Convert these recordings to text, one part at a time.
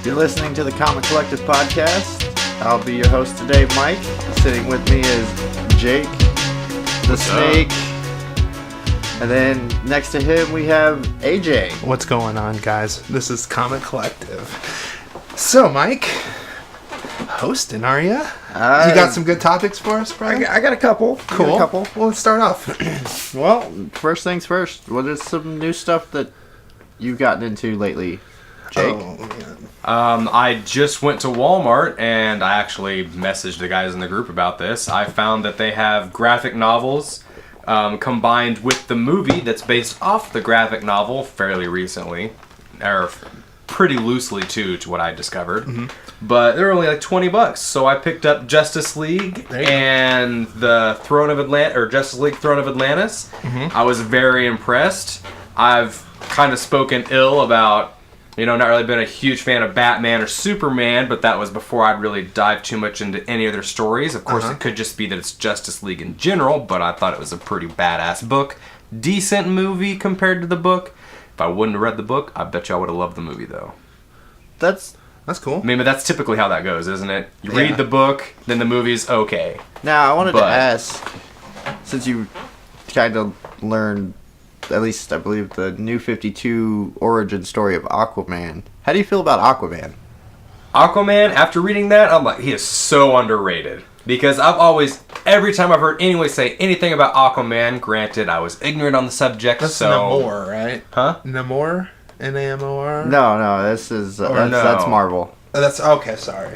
You're listening to the Comic Collective podcast. I'll be your host today, Mike. Sitting with me is Jake, the Snake. And then next to him we have AJ. What's going on, guys? This is Comic Collective. So, Mike, hosting, are ya? You got some good topics for us, bro? I got a couple. Cool. Well, let's start off. Well, first things first. What is some new stuff that you've gotten into lately, Jake? I just went to Walmart, and I actually messaged the guys in the group about this. I found that they have graphic novels combined with the movie that's based off the graphic novel fairly recently, or pretty loosely too, to what I discovered. Mm-hmm. But they're only like $20, so I picked up Justice League and the Justice League Throne of Atlantis. Mm-hmm. I was very impressed. I've kind of spoken ill about, not really been a huge fan of Batman or Superman, but that was before I'd really dive too much into any of their stories. Of course, it could just be that it's Justice League in general, but I thought it was a pretty badass book. Decent movie compared to the book. If I wouldn't have read the book, I bet you I would have loved the movie, though. That's cool. I mean, but that's typically how that goes, isn't it? You read the book, then the movie's okay. Now, I wanted to ask, since you kind of learned, at least I believe, the New 52 origin story of Aquaman, how do you feel about Aquaman? Aquaman, after reading that, I'm like, he is so underrated. Because every time I've heard anyone say anything about Aquaman, granted, I was ignorant on the subject, That's Namor, right? Huh? Namor? N-A-M-O-R? No, that's Marvel. Oh, that's, okay, sorry.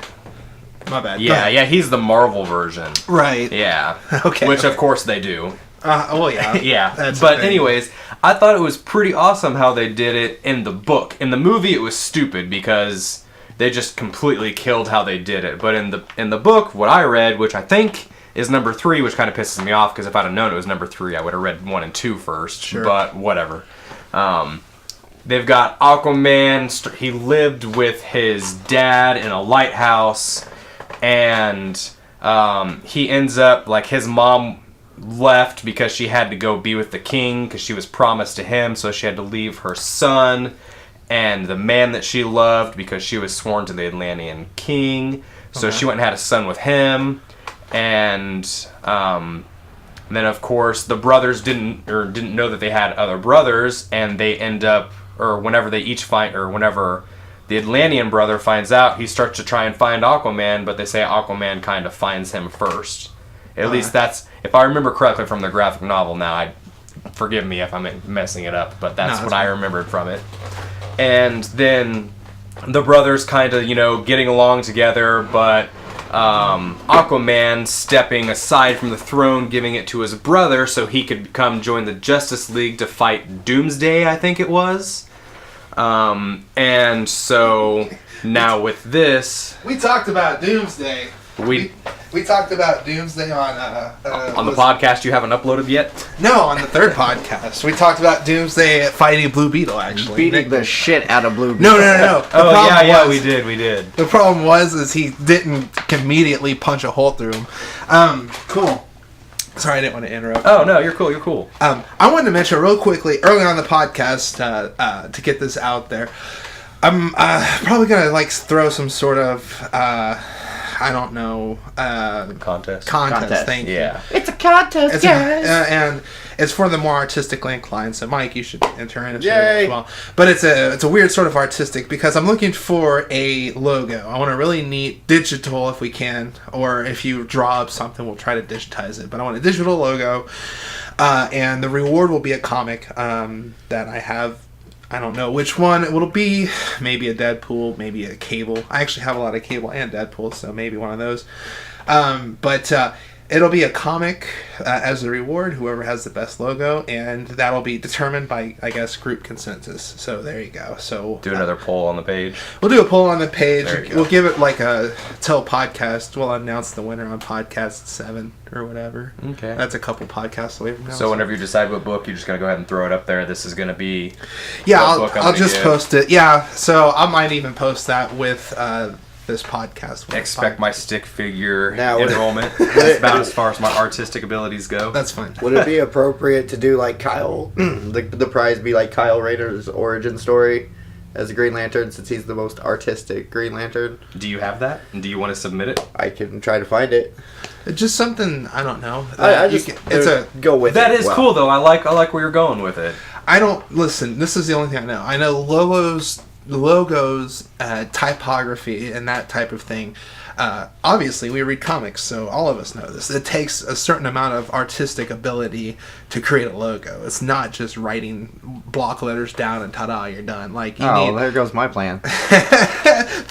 My bad. Yeah, he's the Marvel version. Right. Yeah. Okay. Which, of course, they do. Well, yeah. Yeah. But anyways, I thought it was pretty awesome how they did it in the book. In the movie, it was stupid because they just completely killed how they did it. But in the book, what I read, which I think is number 3, which kind of pisses me off because if I'd have known it was number 3, I would have read 1 and 2 first. Sure. But whatever. They've got Aquaman. He lived with his dad in a lighthouse, and he ends up, like, his mom left because she had to go be with the king because she was promised to him, so she had to leave her son and the man that she loved because she was sworn to the Atlantean king. So she went and had a son with him, and then of course the brothers didn't know that they had other brothers, and they end up, or whenever whenever the Atlantean brother finds out, he starts to try and find Aquaman, but they say Aquaman kind of finds him first. At least that's, if I remember correctly from the graphic novel now, forgive me if I'm messing it up, but that's what I remembered from it. And then the brothers kind of, getting along together, but Aquaman stepping aside from the throne, giving it to his brother so he could join the Justice League to fight Doomsday, I think it was. And so now with this, we talked about Doomsday. We talked about Doomsday on the podcast you haven't uploaded yet? No, on the third podcast. We talked about Doomsday fighting Blue Beetle, actually. Beating the shit out of Blue Beetle. No. We did. The problem was he didn't immediately punch a hole through him. Cool. Sorry, I didn't want to interrupt. Oh, no, you're cool. I wanted to mention real quickly, early on the podcast, to get this out there, I'm probably going to throw some sort of... I don't know. Contest. Thank you. Yeah. It's a contest, guys. And it's for the more artistically inclined. So, Mike, you should enter in it Yay. as well. But it's a weird sort of artistic because I'm looking for a logo. I want a really neat digital, if we can, or if you draw up something, we'll try to digitize it. But I want a digital logo, and the reward will be a comic that I have. I don't know which one it will be. Maybe a Deadpool, maybe a Cable. I actually have a lot of Cable and Deadpool, so maybe one of those. But it'll be a comic as the reward, whoever has the best logo, and that'll be determined by, I guess, group consensus. So there you go. So do another poll on the page. We'll do a poll on the page. We'll give it till podcast. We'll announce the winner on podcast 7 or whatever. Okay. That's a couple podcasts away from now. So whenever you decide what book, you're just going to go ahead and throw it up there. This is going to be... Yeah, I'll just post it. Yeah, so I might even post that with... this podcast. Expect my stick figure enrollment. That's about as far as my artistic abilities go. That's fine. Would it be appropriate to do like Kyle, the prize be like Kyle Rayner's origin story, as a Green Lantern since he's the most artistic Green Lantern. Do you have that? And do you want to submit it? I can try to find it. It's just something, I don't know. Go with that it. That is cool, though. I like where you're going with it. Listen, this is the only thing I know. I know logos, typography, and that type of thing. Obviously, we read comics, so all of us know this. It takes a certain amount of artistic ability to create a logo. It's not just writing block letters down and ta-da, you're done. Like there goes my plan.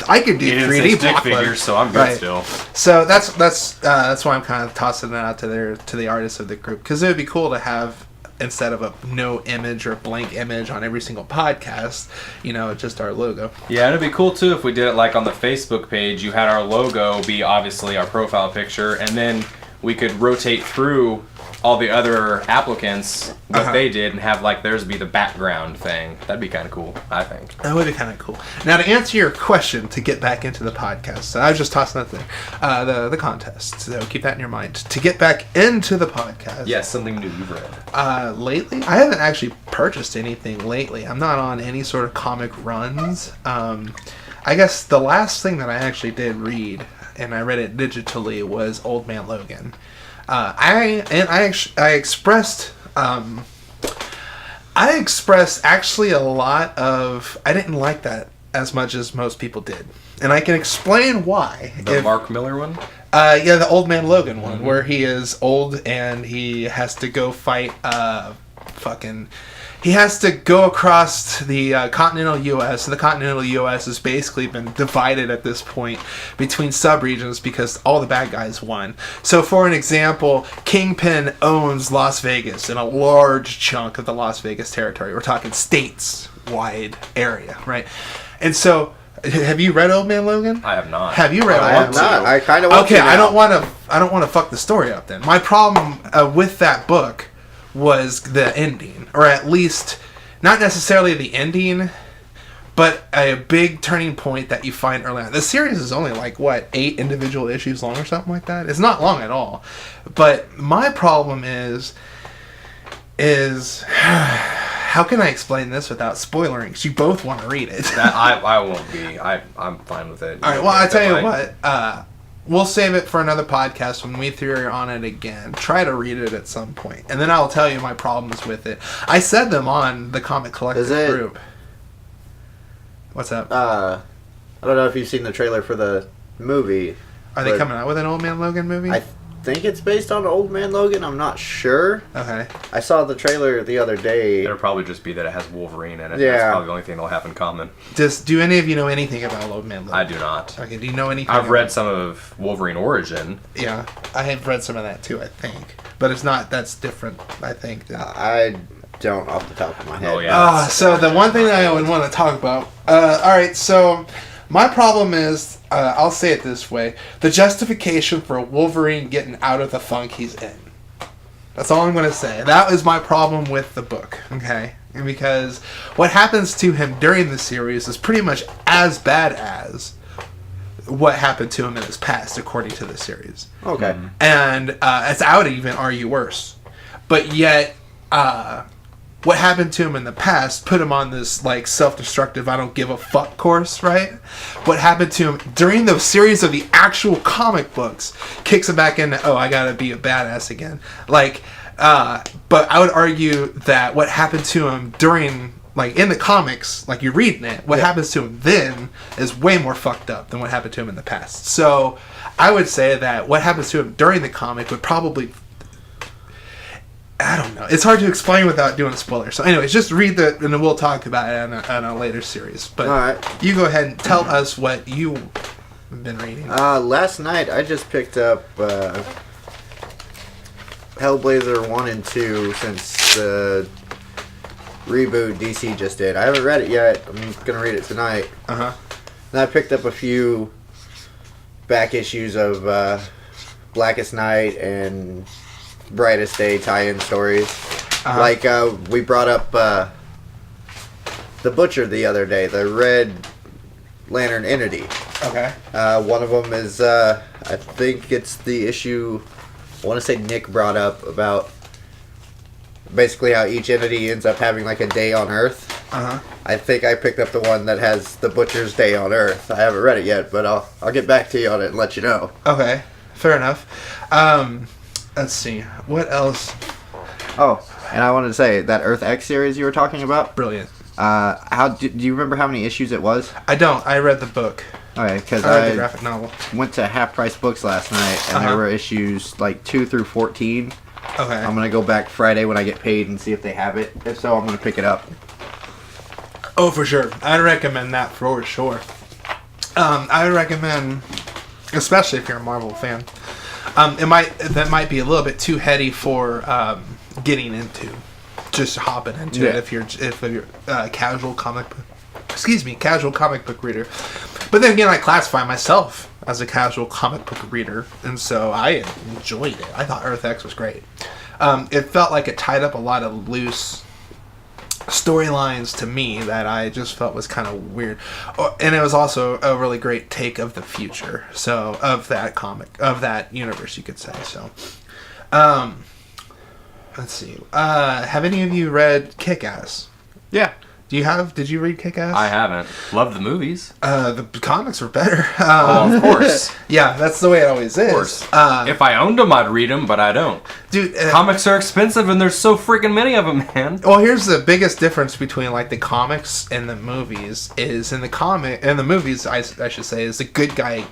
I could do 3D block figures, letters, so I'm good still. So that's why I'm kind of tossing it out to the artists of the group, because it would be cool to have, instead of a no image or blank image on every single podcast, just our logo. Yeah, it'd be cool too if we did it like on the Facebook page. You had our logo be obviously our profile picture, and then we could rotate through all the other applicants, what they did, and have like theirs be the background thing. That'd be kind of cool, I think. That would be kind of cool. Now, to answer your question, to get back into the podcast, so I was just tossing that there, the contest. So keep that in your mind. To get back into the podcast. Yes, something new you've read. Lately, I haven't actually purchased anything lately. I'm not on any sort of comic runs. I guess the last thing that I actually did read, and I read it digitally, was Old Man Logan. I expressed actually a lot of, I didn't like that as much as most people did, and I can explain why. The Mark Miller one? Yeah, the Old Man Logan one, where he is old and he has to go fight he has to go across the continental U.S., and the continental U.S. has basically been divided at this point between subregions because all the bad guys won. So, for an example, Kingpin owns Las Vegas and a large chunk of the Las Vegas territory. We're talking states-wide area, right? And so, have you read Old Man Logan? I have not. Have you read? I have not. I kind of want to. Okay, I don't want to fuck the story up. Then my problem with that book was the ending, or at least not necessarily the ending, but a big turning point that you find early on. The series is only 8 individual issues long or something like that. It's not long at all. But my problem is how can I explain this without spoiling? Because you both want to read it. I won't be. I'm fine with it. All right. Well, I tell you what. We'll save it for another podcast when we throw on it again. Try to read it at some point, and then I'll tell you my problems with it. I said them on the Comic Collective group. What's up? I don't know if you've seen the trailer for the movie. Are they coming out with an Old Man Logan movie? I think it's based on Old Man Logan. I'm not sure. Okay. I saw the trailer the other day. It'll probably just be that it has Wolverine in it. Yeah. That's probably the only thing they'll have in common. Do any of you know anything about Old Man Logan? I do not. Okay, do you know anything? I've read some of Wolverine Origin. Yeah, I have read some of that too, I think. But it's not, that's different, I think. I don't off the top of my head. Oh, yeah. So the one thing that I would want to talk about. Alright, so my problem is, I'll say it this way, the justification for Wolverine getting out of the funk he's in. That's all I'm going to say. That is my problem with the book, okay? And because what happens to him during the series is pretty much as bad as what happened to him in his past, according to the series. Okay. And I would even argue worse. But yet, what happened to him in the past put him on this self-destructive I don't give a fuck course, right? What happened to him during the series of the actual comic books kicks him back into, I gotta be a badass again. But I would argue that what happened to him during, in the comics, you're reading it, what happens to him then is way more fucked up than what happened to him in the past. So I would say that what happens to him during the comic would probably, I don't know. It's hard to explain without doing a spoiler. So anyways, just read and then we'll talk about it on a later series. But all right. You go ahead and tell us what you've been reading. Last night I just picked up Hellblazer 1 and 2 since the reboot DC just did. I haven't read it yet. I'm going to read it tonight. Uh-huh. And I picked up a few back issues of Blackest Night and Brightest Day tie-in stories. Uh-huh. We brought up the Butcher the other day, the Red Lantern Entity. Okay. One of them is, I think it's the issue, I want to say Nick brought up about basically how each entity ends up having a day on Earth. I think I picked up the one that has the Butcher's Day on Earth. I haven't read it yet, but I'll get back to you on it and let you know. Okay, fair enough. Let's see, what else? Oh, and I wanted to say that Earth X series you were talking about. Brilliant. Do you remember how many issues it was? I don't. I read the book. Okay, because I read the graphic novel. Went to Half Price Books last night, and there were issues like 2 through 14. Okay. I'm gonna go back Friday when I get paid and see if they have it. If so, I'm gonna pick it up. Oh, for sure. I'd recommend that for sure. I would recommend, especially if you're a Marvel fan. That might be a little bit too heady for getting into. Just hopping into it if you're a casual comic book reader. But then again, I classify myself as a casual comic book reader, and so I enjoyed it. I thought Earth X was great. It felt like it tied up a lot of loose storylines to me that I just felt was kind of weird. And it was also a really great take of the future, so of that universe, you could say. So, let's see. Have any of you read Kick-Ass? Yeah. Did you read Kick-Ass? I haven't. Love the movies. The comics were better. Of course. Yeah, that's the way it always is. Of course. If I owned them, I'd read them, but I don't. Dude, comics are expensive, and there's so freaking many of them, man. Well, here's the biggest difference between like the comics and the movies. Is in the movies, I should say, is the good guy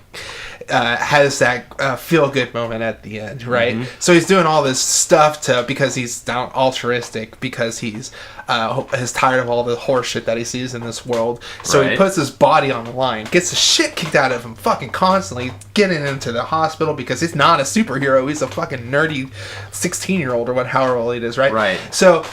has that feel-good moment at the end, right? Mm-hmm. So he's doing all this stuff because he's down altruistic, because he's tired of all the horse shit that he sees in this world. So he puts his body on the line, gets the shit kicked out of him fucking constantly, getting into the hospital because he's not a superhero. He's a fucking nerdy 16-year-old or however old it is, right? Right. So,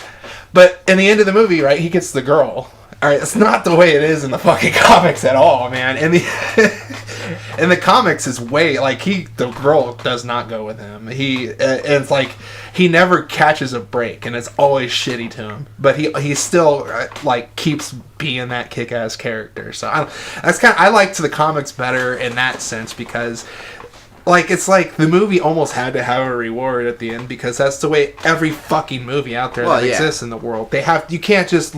but in the end of the movie, right, he gets the girl. All right, it's not the way it is in the fucking comics at all, man. In the comics, is way like the girl does not go with him. It's like he never catches a break, and it's always shitty to him. But he still like keeps being that kick-ass character. So I liked the comics better in that sense because. Like, it's like the movie almost had to have a reward at the end because that's the way every fucking movie out there exists in the world. You can't just...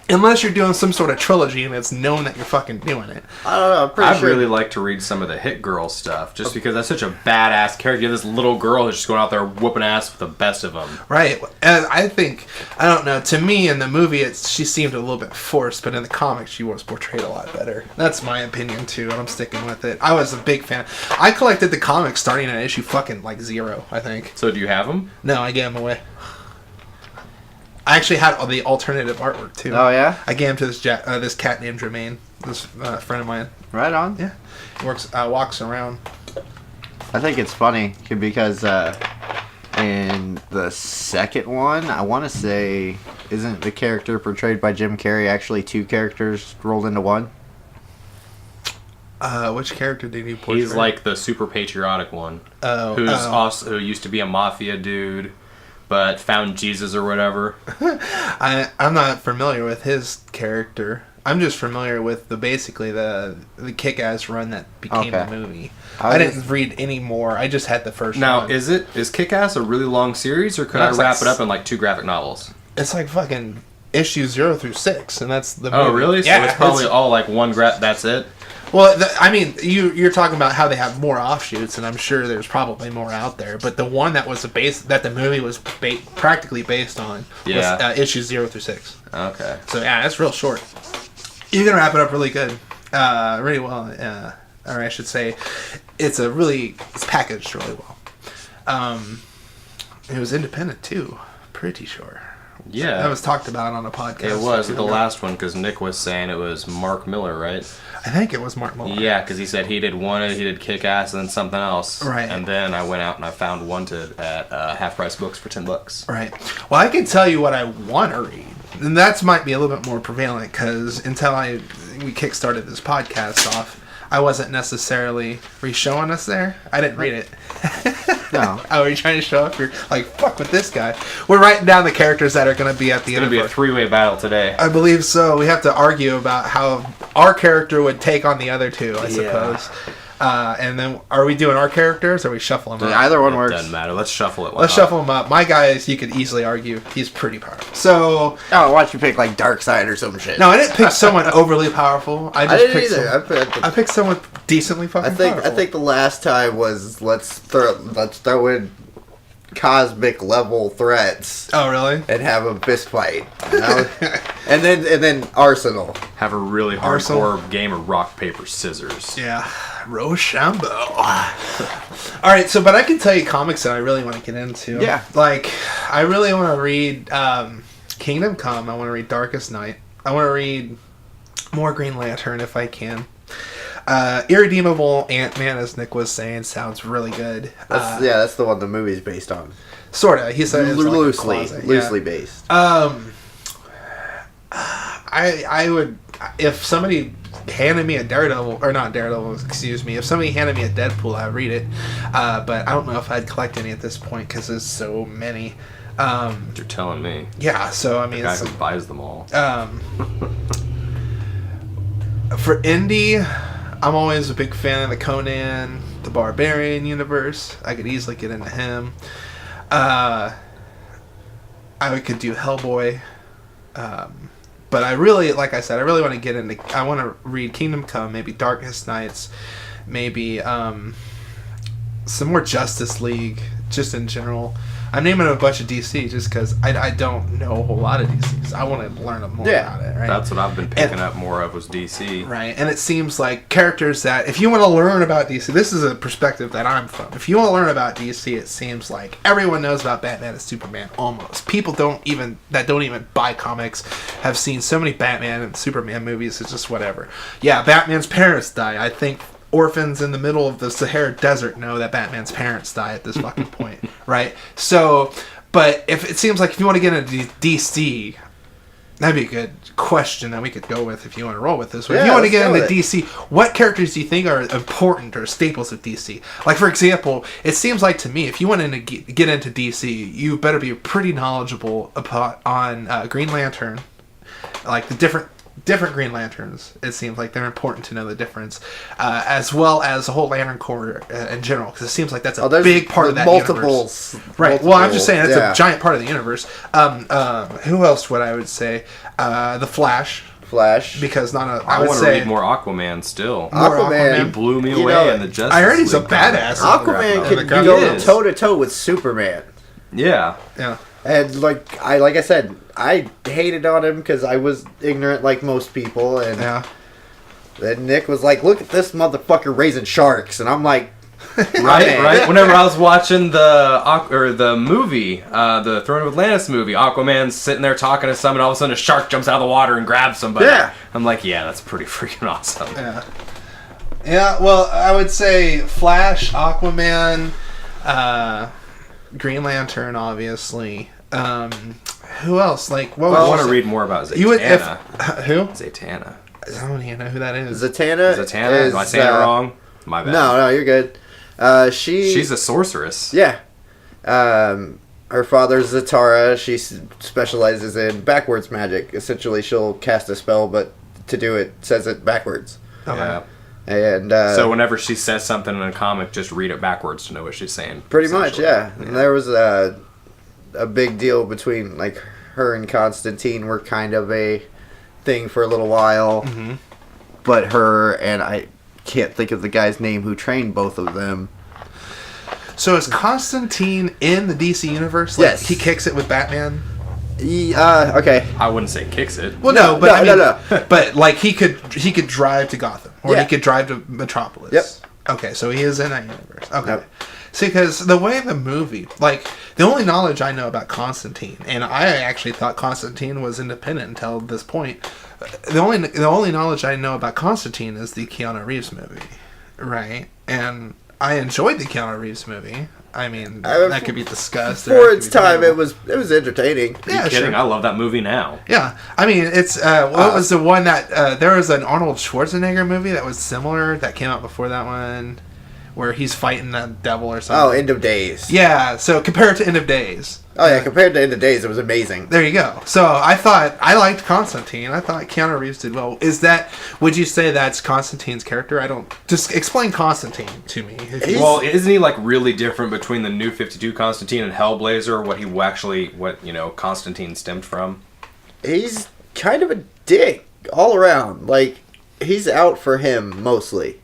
Unless you're doing some sort of trilogy and it's known that you're fucking doing it. I don't know. I'd really like to read some of the Hit Girl stuff, just because that's such a badass character. You have this little girl who's just going out there whooping ass with the best of them. Right. And I don't know, to me in the movie she seemed a little bit forced, but in the comics she was portrayed a lot better. That's my opinion too, and I'm sticking with it. I was a big fan. I collected the comics starting at issue fucking like 0, I think. So do you have them? No, I gave them away. I actually had all the alternative artwork too. Oh yeah, I gave him to this cat named Jermaine, this friend of mine. Right on. Yeah, he walks around. I think it's funny because in the second one, I want to say, isn't the character portrayed by Jim Carrey actually 2 characters rolled into one? Which character did he portray? He's like the super patriotic one. Who used to be a mafia dude. But found Jesus or whatever. I'm not familiar with his character. I'm just familiar with basically the Kick-Ass run that became the movie. I didn't read any more. I just had the first one. Now, is Kick-Ass a really long series, or could I wrap it up in like 2 graphic novels? It's like fucking issue 0 through 6, and that's the movie. Oh, really? So it's probably all like one that's it? Well, I mean, you're talking about how they have more offshoots, and I'm sure there's probably more out there. But the one that was that the movie was practically based on was issues 0 through 6. Okay. So yeah, it's real short. You can wrap it up really good, really well, or I should say, it's packaged really well. It was independent too, pretty sure. Yeah, that was talked about on a podcast. It was the last one because Nick was saying it was Mark Miller, right? I think it was Mark Miller. Yeah, because he said he did Kick-Ass and then something else. Right. And then I went out and I found Wanted at Half Price Books for $10. Right. Well, I can tell you what I want to read, and that might be a little bit more prevalent because until we kickstarted this podcast off, I wasn't necessarily... Were you showing us there? I didn't read it. No. Oh, are you trying to show up? You're like, fuck with this guy. We're writing down the characters that are going to be at the end of it. It's going to be a 3-way battle today. I believe so. We have to argue about how our character would take on the other two, I suppose. And then, are we doing our characters, or are we shuffling them up? Either one It works. doesn't matter. Let's shuffle it. Let's shuffle them up. My guy is, you could easily argue, he's pretty powerful. So, Oh, why don't you pick like Dark Side or some shit? no, I didn't pick someone overly powerful. I just I didn't picked either. I picked someone decently fucking powerful. I think the last time was let's throw in cosmic level threats Oh, really? and have a fist fight, you know? and then Arsenal. Have a really Arsenal. hardcore game of rock, paper, scissors. Yeah, Rochambeau. All right, so but I can tell you comics that I really want to get into. Yeah. Like I really want to read Kingdom Come. I want to read Darkest Night. I want to read more Green Lantern if I can. Irredeemable Ant-Man, as Nick was saying, sounds really good. That's the one the movie's based on. Sorta. He said it's Loosely based. I would, if somebody handed me a Daredevil, or not Daredevil, excuse me, if somebody handed me a Deadpool, I'd read it. But I don't know if I'd collect any at this point because there's so many. You're telling me. Yeah, so I The mean, guy who buys them all. for indie, I'm always a big fan of the Conan, the Barbarian universe. I could easily get into him. I could do Hellboy. But I really, like I said, I really want to get into... I want to read Kingdom Come, maybe Darkest Nights, maybe some more Justice League, just in general. I'm naming a bunch of DC just because I don't know a whole lot of DC. So I want to learn more about it, right? That's what I've been picking up more of was DC. Right, and it seems like characters that, if you want to learn about DC, this is a perspective that I'm from. If you want to learn about DC, it seems like everyone knows about Batman and Superman, almost. People don't even buy comics have seen so many Batman and Superman movies, it's just whatever. Yeah, Batman's parents die. I think orphans in the middle of the Sahara Desert know that Batman's parents die at this fucking point, right? So, but if it seems like if you want to get into DC, that'd be a good question that we could go with if you want to roll with this. But if you want to get into DC, what characters do you think are important or staples of DC? Like, for example, it seems like to me, if you want to get into DC, you better be pretty knowledgeable on Green Lantern, like the different Green Lanterns. It seems like they're important to know the difference, as well as the whole Lantern Corps in general, because it seems like that's a big part of that universe. Right. Well, I'm just saying that's a giant part of the universe. Who else would I would say? The Flash, because I want to read more Aquaman still. Aquaman He blew me away in the Justice I heard he's a League badass. Aquaman can go toe to toe with Superman. Yeah. And like I said, I hated on him because I was ignorant like most people, and then Nick was like, "Look at this motherfucker raising sharks," and I'm like, right. Whenever I was watching the movie, the Throne of Atlantis movie, Aquaman's sitting there talking to someone, and all of a sudden a shark jumps out of the water and grabs somebody. Yeah. I'm like, yeah, that's pretty freaking awesome. Yeah. Well, I would say Flash, Aquaman, Green Lantern, obviously. Who else? Like, what? I want to read more about Zatanna. Who? Zatanna. I don't even know who that is. Zatanna. Am I saying it wrong? My bad. No, you're good. She's a sorceress. Yeah. Her father's Zatara. She specializes in backwards magic. Essentially, she'll cast a spell, but to do it, says it backwards. Okay. Yeah. And so whenever she says something in a comic, just read it backwards to know what she's saying. Pretty much, yeah. And there was a big deal between, like, her and Constantine were kind of a thing for a little while. Mm-hmm. But her and I can't think of the guy's name who trained both of them. So is Constantine in the DC universe? Like, Yes. He kicks it with Batman? Okay. I wouldn't say kicks it. Well, No, but like he could drive to Gotham, or he could drive to Metropolis. Yep. Okay, so he is in that universe. Okay. Yep. See, because the way the movie, like, the only knowledge I know about Constantine, and I actually thought Constantine was independent until this point. The only knowledge I know about Constantine is the Keanu Reeves movie, right? And I enjoyed the Keanu Reeves movie. I mean, that could be discussed. For its time, it was entertaining. Are you kidding? Sure. I love that movie now. Yeah, I mean, it's what was the one that there was an Arnold Schwarzenegger movie that was similar that came out before that one, where he's fighting the devil or something. Oh, End of Days. Yeah, so compare it to End of Days. Oh yeah, compared to End of Days, it was amazing. There you go. So I liked Constantine. I thought Keanu Reeves did well. Would you say that's Constantine's character? Just explain Constantine to me. Well, isn't he like really different between the New 52 Constantine and Hellblazer? What Constantine stemmed from? He's kind of a dick all around. Like, he's out for him mostly.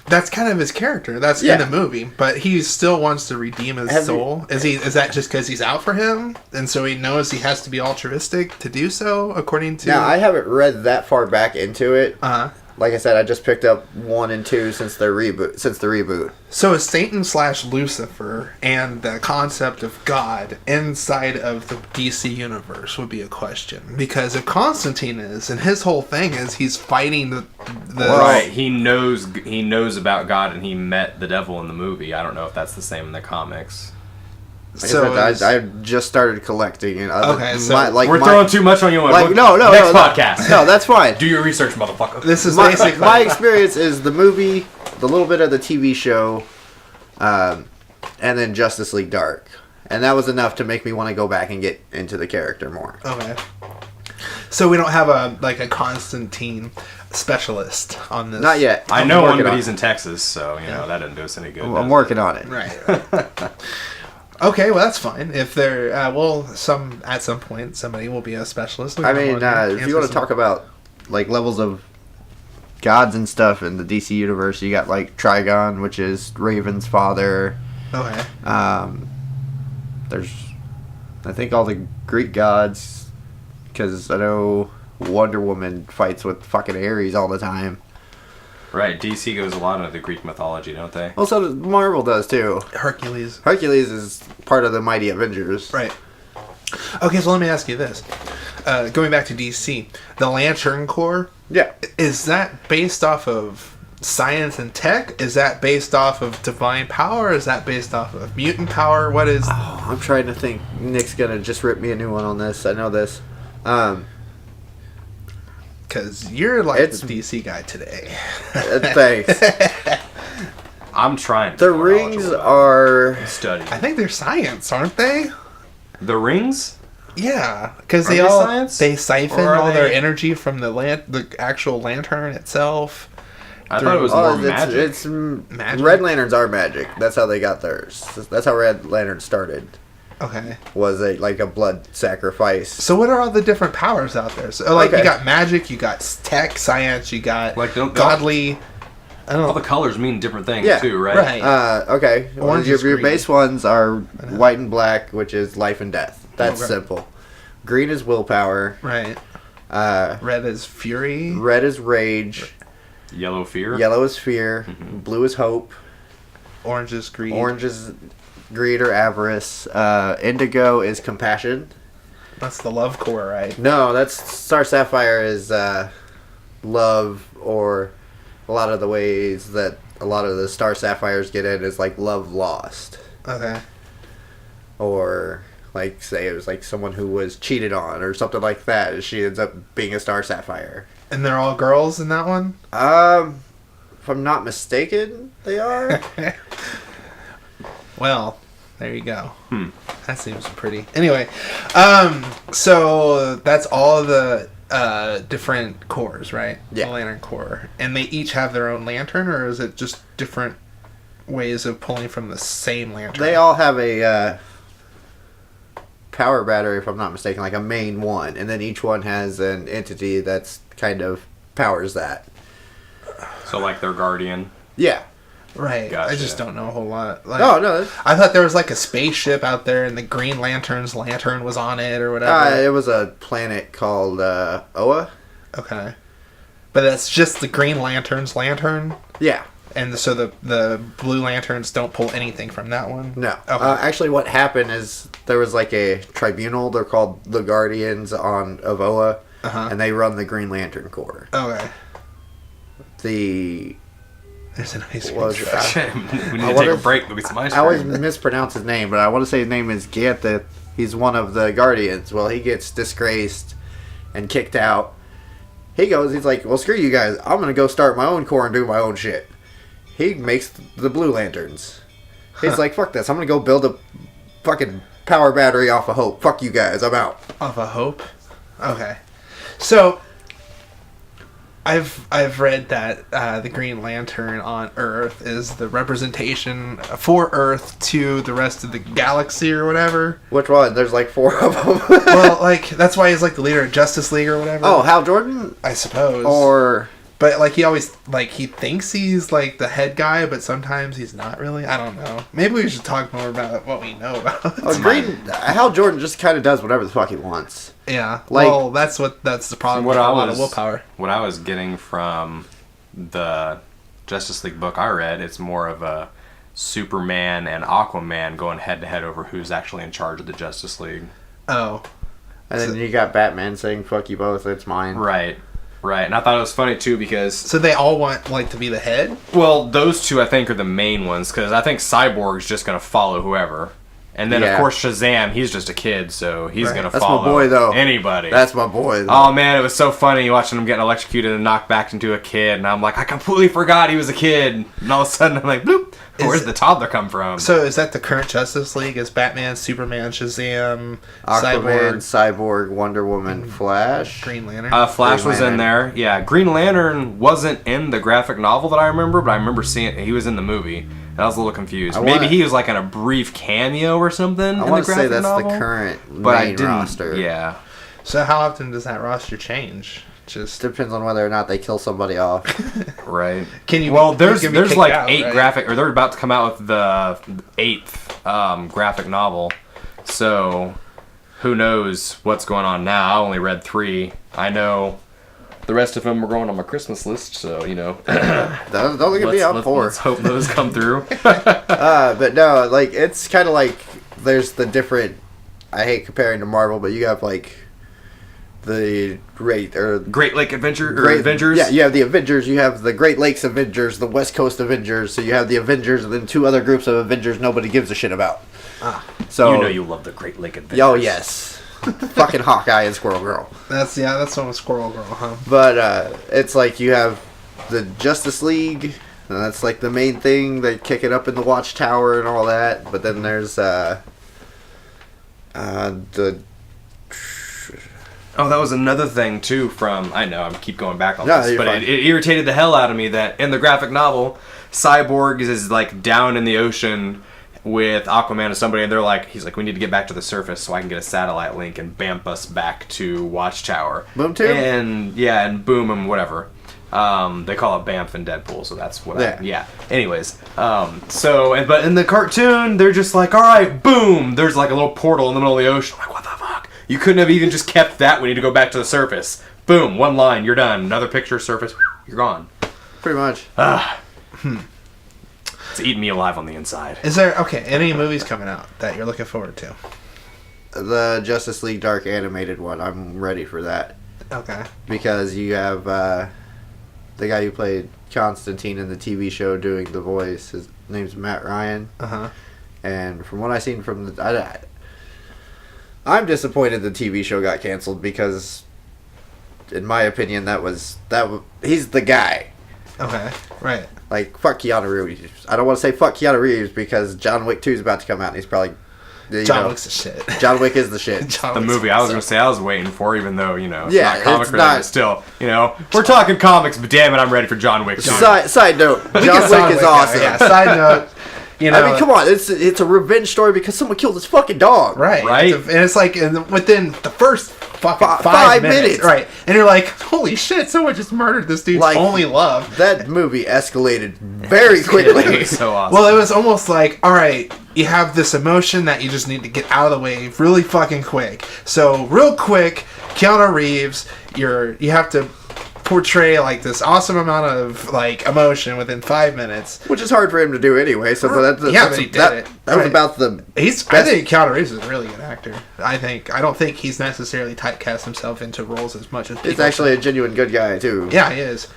That's kind of his character. That's in the movie, but he still wants to redeem his soul. Is that just because he's out for him, and so he knows he has to be altruistic to do so? According to now, I haven't read that far back into it. Like I said, I just picked up 1 and 2 since the reboot. So is Satan / Lucifer and the concept of God inside of the DC universe would be a question. Because if Constantine is, and his whole thing is he's fighting the right, he knows about God, and he met the devil in the movie. I don't know if that's the same in the comics. I just started collecting it. Okay, so we're throwing too much on you. Next podcast. No, that's fine. Do your research, motherfucker. This is basically my experience is the movie, the little bit of the TV show, and then Justice League Dark, and that was enough to make me want to go back and get into the character more. Okay. So we don't have a Constantine specialist on this. Not yet. I know one, but he's in Texas, so that didn't do us any good. I'm working on it. Right. Okay, well that's fine. If there, at some point somebody will be a specialist. I mean, if you want to talk about like levels of gods and stuff in the DC universe, you got like Trigon, which is Raven's father. Okay. There's, I think, all the Greek gods, because I know Wonder Woman fights with fucking Ares all the time. Right, DC goes a lot into the Greek mythology, don't they? Also, Marvel does too. Hercules is part of the Mighty Avengers. Right. Okay, so let me ask you this. Going back to DC, the Lantern Corps. Yeah. Is that based off of science and tech? Is that based off of divine power? Is that based off of mutant power? What is... Oh, I'm trying to think. Nick's going to just rip me a new one on this. I know this. Because you're like the DC guy today. Thanks. I'm trying. The rings are... study. I think they're science, aren't they? The rings? Yeah, because they siphon all their energy from the actual lantern itself. I thought it was more magic. It's magic. Red Lanterns are magic. That's how they got theirs. That's how Red Lanterns started. Okay. Was like a blood sacrifice. So what are all the different powers out there? So you got magic, you got tech, science, you got godly. I don't know. All the colors mean different things too, right? Right. Okay. Your base ones are white and black, which is life and death. That's simple. Green is willpower. Right. Red is fury. Red is rage. Yellow fear. Yellow is fear. Mm-hmm. Blue is hope. Orange is greed. Orange is greed or avarice. Indigo is compassion. That's the love core, right? No, that's Star Sapphire is love, or a lot of the ways that a lot of the Star Sapphires get in is like love lost. Okay. Or like say it was like someone who was cheated on or something like that. She ends up being a Star Sapphire. And they're all girls in that one? If I'm not mistaken, they are. Well, there you go. That seems pretty. Anyway, so that's all the different cores, right? Yeah. The Lantern Corps. And they each have their own lantern, or is it just different ways of pulling from the same lantern? They all have a power battery, if I'm not mistaken, like a main one. And then each one has an entity that's kind of powers that. So like their guardian? Yeah. Right. Gotcha. I just don't know a whole lot. Like, no. I thought there was like a spaceship out there and the Green Lantern's lantern was on it or whatever. It was a planet called Oa. Okay. But that's just the Green Lantern's lantern? Yeah. And so the Blue Lanterns don't pull anything from that one? No. Okay. Actually, what happened is there was like a tribunal. They're called the Guardians of Oa. And they run the Green Lantern Corps. Okay. There's an ice cream We need to take a break. There'll be some ice cream. I always mispronounce his name, but I want to say his name is Ganthet. He's one of the Guardians. Well, he gets disgraced and kicked out. He's like, well, screw you guys. I'm going to go start my own corps and do my own shit. He makes the Blue Lanterns. He's like, fuck this. I'm going to go build a fucking power battery off of Hope. Fuck you guys. I'm out. Off of Hope? Okay. So, I've read that the Green Lantern on Earth is the representation for Earth to the rest of the galaxy or whatever. Which one? There's like 4 of them. Well, like, that's why he's like the leader of Justice League or whatever. Oh, Hal Jordan? I suppose. Or... But, like, he always, like, he thinks he's, like, the head guy, but sometimes he's not really. I don't know. Maybe we should talk more about what we know about. Hal Jordan just kind of does whatever the fuck he wants. Yeah. Like, well, that's the problem with a lot of willpower. What I was getting from the Justice League book I read, it's more of a Superman and Aquaman going head-to-head over who's actually in charge of the Justice League. Oh. And then you got Batman saying, fuck you both, it's mine. Right. Right, and I thought it was funny too because... So they all want, like, to be the head? Well, those two I think are the main ones, because I think Cyborg's just going to follow whoever. And then, of course, Shazam, he's just a kid, so he's going to follow my boy, though. Anybody. That's my boy, though. Oh, man, it was so funny watching him getting electrocuted and knocked back into a kid, and I'm like, I completely forgot he was a kid. And all of a sudden, I'm like, bloop, where's the toddler come from? So is that the current Justice League? Is Batman, Superman, Shazam, Aquaman, Cyborg, Wonder Woman, Flash? Green Lantern? Flash was in there. Yeah, Green Lantern wasn't in the graphic novel that I remember, but I remember seeing he was in the movie. And I was a little confused. Maybe he was like in a brief cameo or something in the graphic novel. I want to say that's the current main roster. Yeah. So how often does that roster change? Just depends on whether or not they kill somebody off. Right. There's like 8 graphic, or they're about to come out with the 8th graphic novel. So who knows what's going on now? I only read 3. I know the rest of them are going on my Christmas list, so you know. Don't look at me. I'm 4. Let's hope those come through. But no, like it's kind of like there's the different. I hate comparing to Marvel, but you have like the Great Lake Avengers. Yeah, you have the Avengers. You have the Great Lakes Avengers, the West Coast Avengers. So you have the Avengers, and then 2 other groups of Avengers nobody gives a shit about. So you know you love the Great Lake Avengers. Oh yes. Fucking Hawkeye and Squirrel Girl. That's one with Squirrel Girl, huh? But it's like you have the Justice League, and that's like the main thing. They kick it up in the Watchtower and all that. But then there's the. Oh, that was another thing too. From I know I keep going back on this, but it irritated the hell out of me that in the graphic novel, Cyborg is like down in the ocean with Aquaman or somebody, and he's like, we need to get back to the surface so I can get a satellite link and bamp us back to Watchtower. Boom too? And boom and whatever. They call it Bamf in Deadpool, so that's what Anyways, but in the cartoon, they're just like, alright, boom, there's like a little portal in the middle of the ocean. I'm like, what the fuck? You couldn't have even just kept that. We need to go back to the surface. Boom, one line, you're done. Another picture, surface, you're gone. Pretty much. It's eating me alive on the inside. Is there, any movies coming out that you're looking forward to? The Justice League Dark animated one. I'm ready for that. Okay. Because you have the guy who played Constantine in the TV show doing the voice. His name's Matt Ryan. Uh-huh. And from what I've seen from I'm disappointed the TV show got canceled because, in my opinion, he's the guy. Okay, right. Like, fuck Keanu Reeves. I don't want to say fuck Keanu Reeves because John Wick 2 is about to come out and he's probably... John Wick's the shit. John Wick is the shit. The movie I was going to say I was waiting for, even though, it's not comic related, still, we're talking comics, but damn it, I'm ready for John Wick. Side note, John Wick is awesome. Yeah, side note. I mean, come on, it's a revenge story because someone killed his fucking dog. Right. And it's like within the first fucking 5 minutes. Right. And you're like, holy shit, someone just murdered this dude's only love. That movie escalated very quickly. It was so awesome. Well, it was almost like, all right, you have this emotion that you just need to get out of the way really fucking quick. So, real quick, Keanu Reeves, you have to portray like this awesome amount of like emotion within 5 minutes, which is hard for him to do anyway. So he did it. That was about the. I think Keanu Reeves is a really good actor. I don't think he's necessarily typecast himself into roles as much as he's actually a genuine good guy too. Yeah, he is.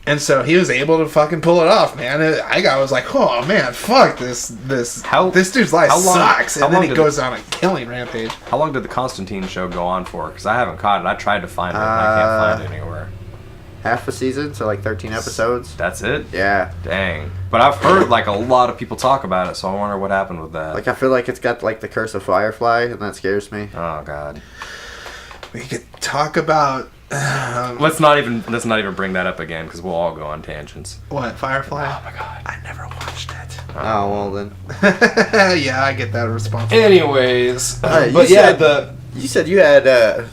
And so he was able to fucking pull it off, man. I was like, oh man, fuck this dude's life sucks. And then he goes on a killing rampage. How long did the Constantine show go on for? Because I haven't caught it. I tried to find it, and I can't find it anywhere. half a season, so like 13 episodes. That's it? Yeah. Dang. But I've heard like a lot of people talk about it, so I wonder what happened with that. Like I feel like it's got like the curse of Firefly, and that scares me. Oh god. We could talk about Let's not even bring that up again because we'll all go on tangents. what, Firefly? Oh my god. I never watched it. Oh well then. Yeah, I get that response. Anyways, You said you had a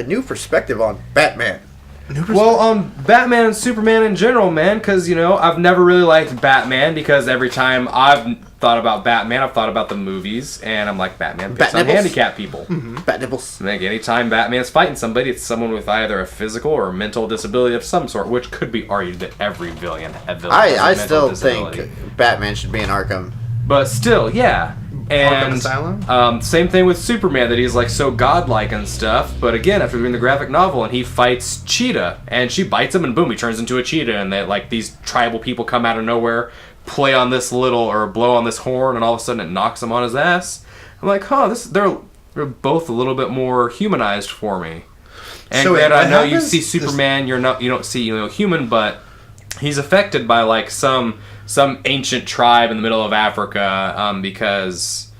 new perspective on Batman. Well, Batman and Superman in general, man, because, you know, I've never really liked Batman because every time I've thought about Batman, I've thought about the movies, and I'm like, Batman picks on handicapped people. Bat nipples. Like, anytime Batman's fighting somebody, it's someone with either a physical or mental disability of some sort, which could be argued that every villain has a I mental still disability. think Batman should be in Arkham. But still, yeah. Arkham Asylum? And same thing with Superman, that he's like so godlike and stuff. But again, after reading the graphic novel, and he fights Cheetah, and she bites him, and boom, he turns into a cheetah. And they like these tribal people come out of nowhere, play on this little or blow on this horn, and all of a sudden it knocks him on his ass. I'm like, they're both a little bit more humanized for me. And So granted, I know you happens? see Superman, you don't see human, but he's affected by like some ancient tribe in the middle of Africa because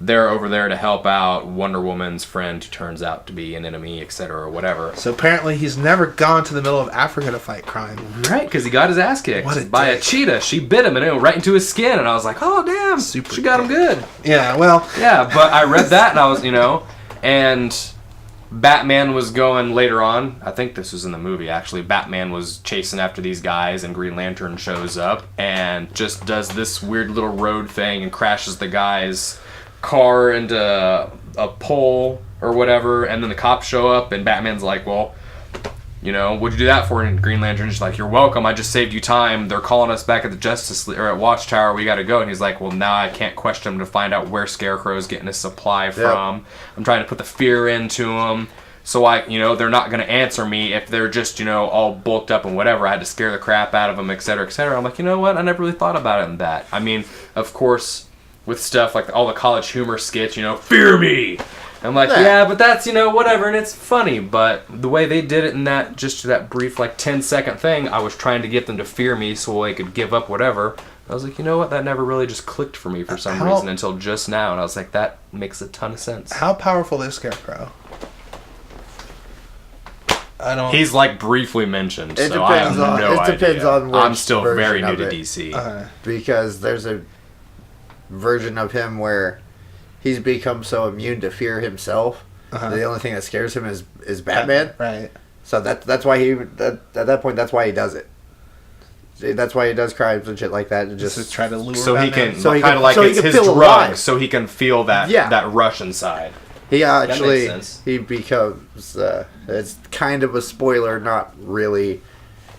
they're over there to help out Wonder Woman's friend who turns out to be an enemy, etc. or whatever. So apparently he's never gone to the middle of Africa to fight crime. Right, because he got his ass kicked What by a dick. cheetah. She bit him and it went right into his skin, and I was like, oh damn, Super she got him dick. good. Yeah, well, Yeah, but I read that and I was, and Batman was going later on. I think this was in the movie, actually. Batman was chasing after these guys, and Green Lantern shows up and just does this weird little road thing and crashes the guy's car into a pole or whatever. And then the cops show up, and Batman's like, well, what'd you do that for? And Green Lantern's just like, you're welcome. I just saved you time. They're calling us back at the Justice League, or at Watchtower. We got to go. And he's like, well, now I can't question him to find out where Scarecrow's getting his supply from. I'm trying to put the fear into him. So they're not going to answer me if they're just, all bulked up and whatever. I had to scare the crap out of them, etc., etc. I'm like, you know what? I never really thought about it in that. I mean, of course, with stuff like all the college humor skits, fear me. I'm like, yeah, but that's, whatever, and it's funny. But the way they did it in that brief, 10-second thing, I was trying to get them to fear me so they could give up whatever. I was like, you know what? That never really just clicked for me for some reason until just now. And I was like, that makes a ton of sense. how powerful is Scarecrow? He's briefly mentioned, It so I have depends on- no it idea. depends on which I'm still very version new of to it. DC. Because there's a version of him where he's become so immune to fear himself. The only thing that scares him is Batman. Right. So that's why at that point that's why he does it. That's why he does crimes and shit like that. And Just to just try to lure So he Batman. can, So he kind can- of like so he it's can his feel drug, alive. so he can feel that that rush inside. he actually sense. he becomes it's kind of a spoiler, not really.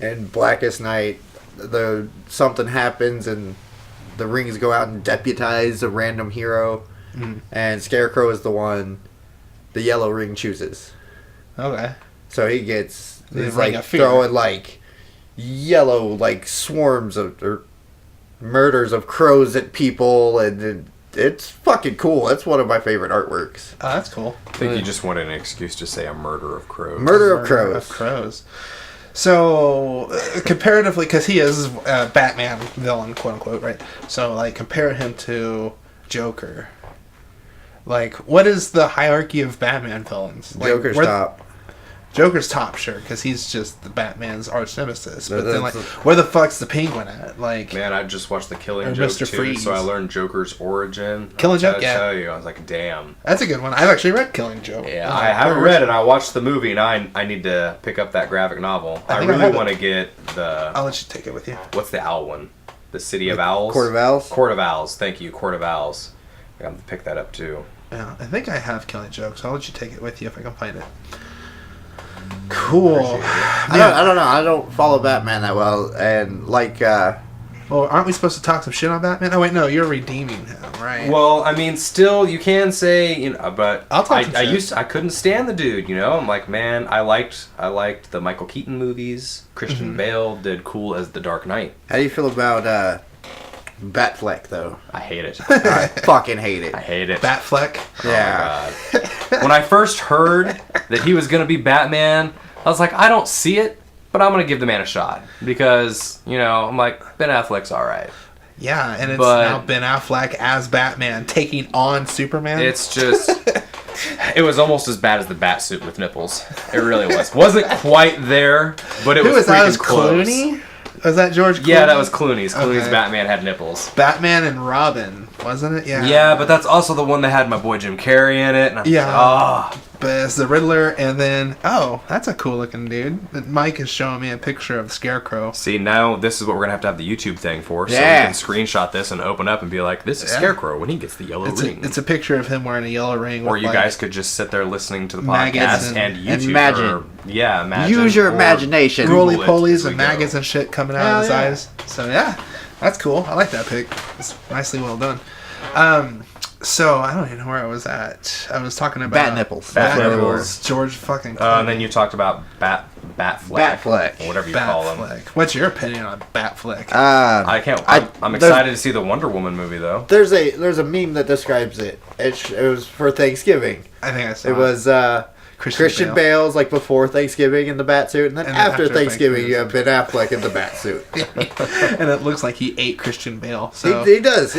In Blackest Night, something happens and the rings go out and deputize a random hero, and Scarecrow is the one the yellow ring chooses. Okay. So he's Ring like of fear. throwing yellow swarms of or murders of crows at people, and it's fucking cool. That's one of my favorite artworks. Oh, that's cool. I think you just wanted an excuse to say a murder of crows. Murder of crows. Crows. So, comparatively, because he is a Batman villain, quote unquote, right? So, compare him to Joker. What is the hierarchy of Batman villains? Joker's where- top. Joker's top, sure, because he's just the Batman's arch nemesis. But then, That's where the fuck's the Penguin at? Man, I just watched The Killing Or Joke Mr. too, Freeze. so I learned Joker's origin. Killing Joke, I yeah. tell you, I was like, damn. That's a good one. I've actually read Killing Joke. Yeah, I haven't read it. I watched the movie, and I need to pick up that graphic novel. I think I really have it. want to get the I'll let you take it with you. what's the owl one? The City of Owls. Court of Owls. Court of Owls. Thank you, Court of Owls. I got to pick that up too. Yeah, I think I have Killing Joke, so I'll let you take it with you if I can find it. Cool. I don't know. I don't follow Batman that well, and Well, aren't we supposed to talk some shit on Batman? Oh wait, no, you're redeeming him, right? Well, I mean, still, you can say, but I'll talk some shit. I couldn't stand the dude, I'm like, man, I liked the Michael Keaton movies. Christian Bale did cool as the Dark Knight. how do you feel about Batfleck though? I hate it. I fucking hate it. I hate it. Batfleck. Yeah. Oh, God. When I first heard that he was going to be Batman, I was like, I don't see it. but I'm gonna give the man a shot because I'm like Ben Affleck's all right. Yeah, and it's But- now Ben Affleck as Batman taking on Superman. It's just, it was almost as bad as the bat suit with nipples. It really was. Wasn't quite there, but it Who was was that? freaking Was close. Clooney? Was that George Clooney? Yeah, that was Clooney's. Clooney's Okay. Batman had nipples. Batman and Robin, wasn't it? Yeah. Yeah, but that's also the one that had my boy Jim Carrey in it. And I'm Yeah. like, But it's the Riddler, and then that's a cool looking dude. Mike is showing me a picture of Scarecrow. See, now this is what we're gonna have the YouTube thing for, so Yeah. we can screenshot this and open up and be like, "This is Yeah. Scarecrow when he gets the yellow ring." It's a picture of him wearing a yellow ring. or with, you like, guys could just sit there listening to the maggots podcast and- and YouTube. imagine. Or, imagine. Use your or imagination. Google roly it polies as we and go. maggots and shit coming out Hell of his yeah. eyes. So yeah, that's cool. I like that pic. It's nicely well done. So I don't even know where I was at. I was talking about Bat nipples. Bat That's where we were. nipples. George fucking. And then you talked about Batfleck. Batfleck. Or whatever you call him. Batfleck. What's your opinion on Batfleck? I can't. I'm there's- excited to see the Wonder Woman movie though. There's a meme that describes it. It was for Thanksgiving. I think I saw It was Christian Bale's like before Thanksgiving in the bat suit, and then And then after after Thanksgiving Thanksgiving. you have Ben Affleck in the bat suit. and it looks like he ate Christian Bale. So He does.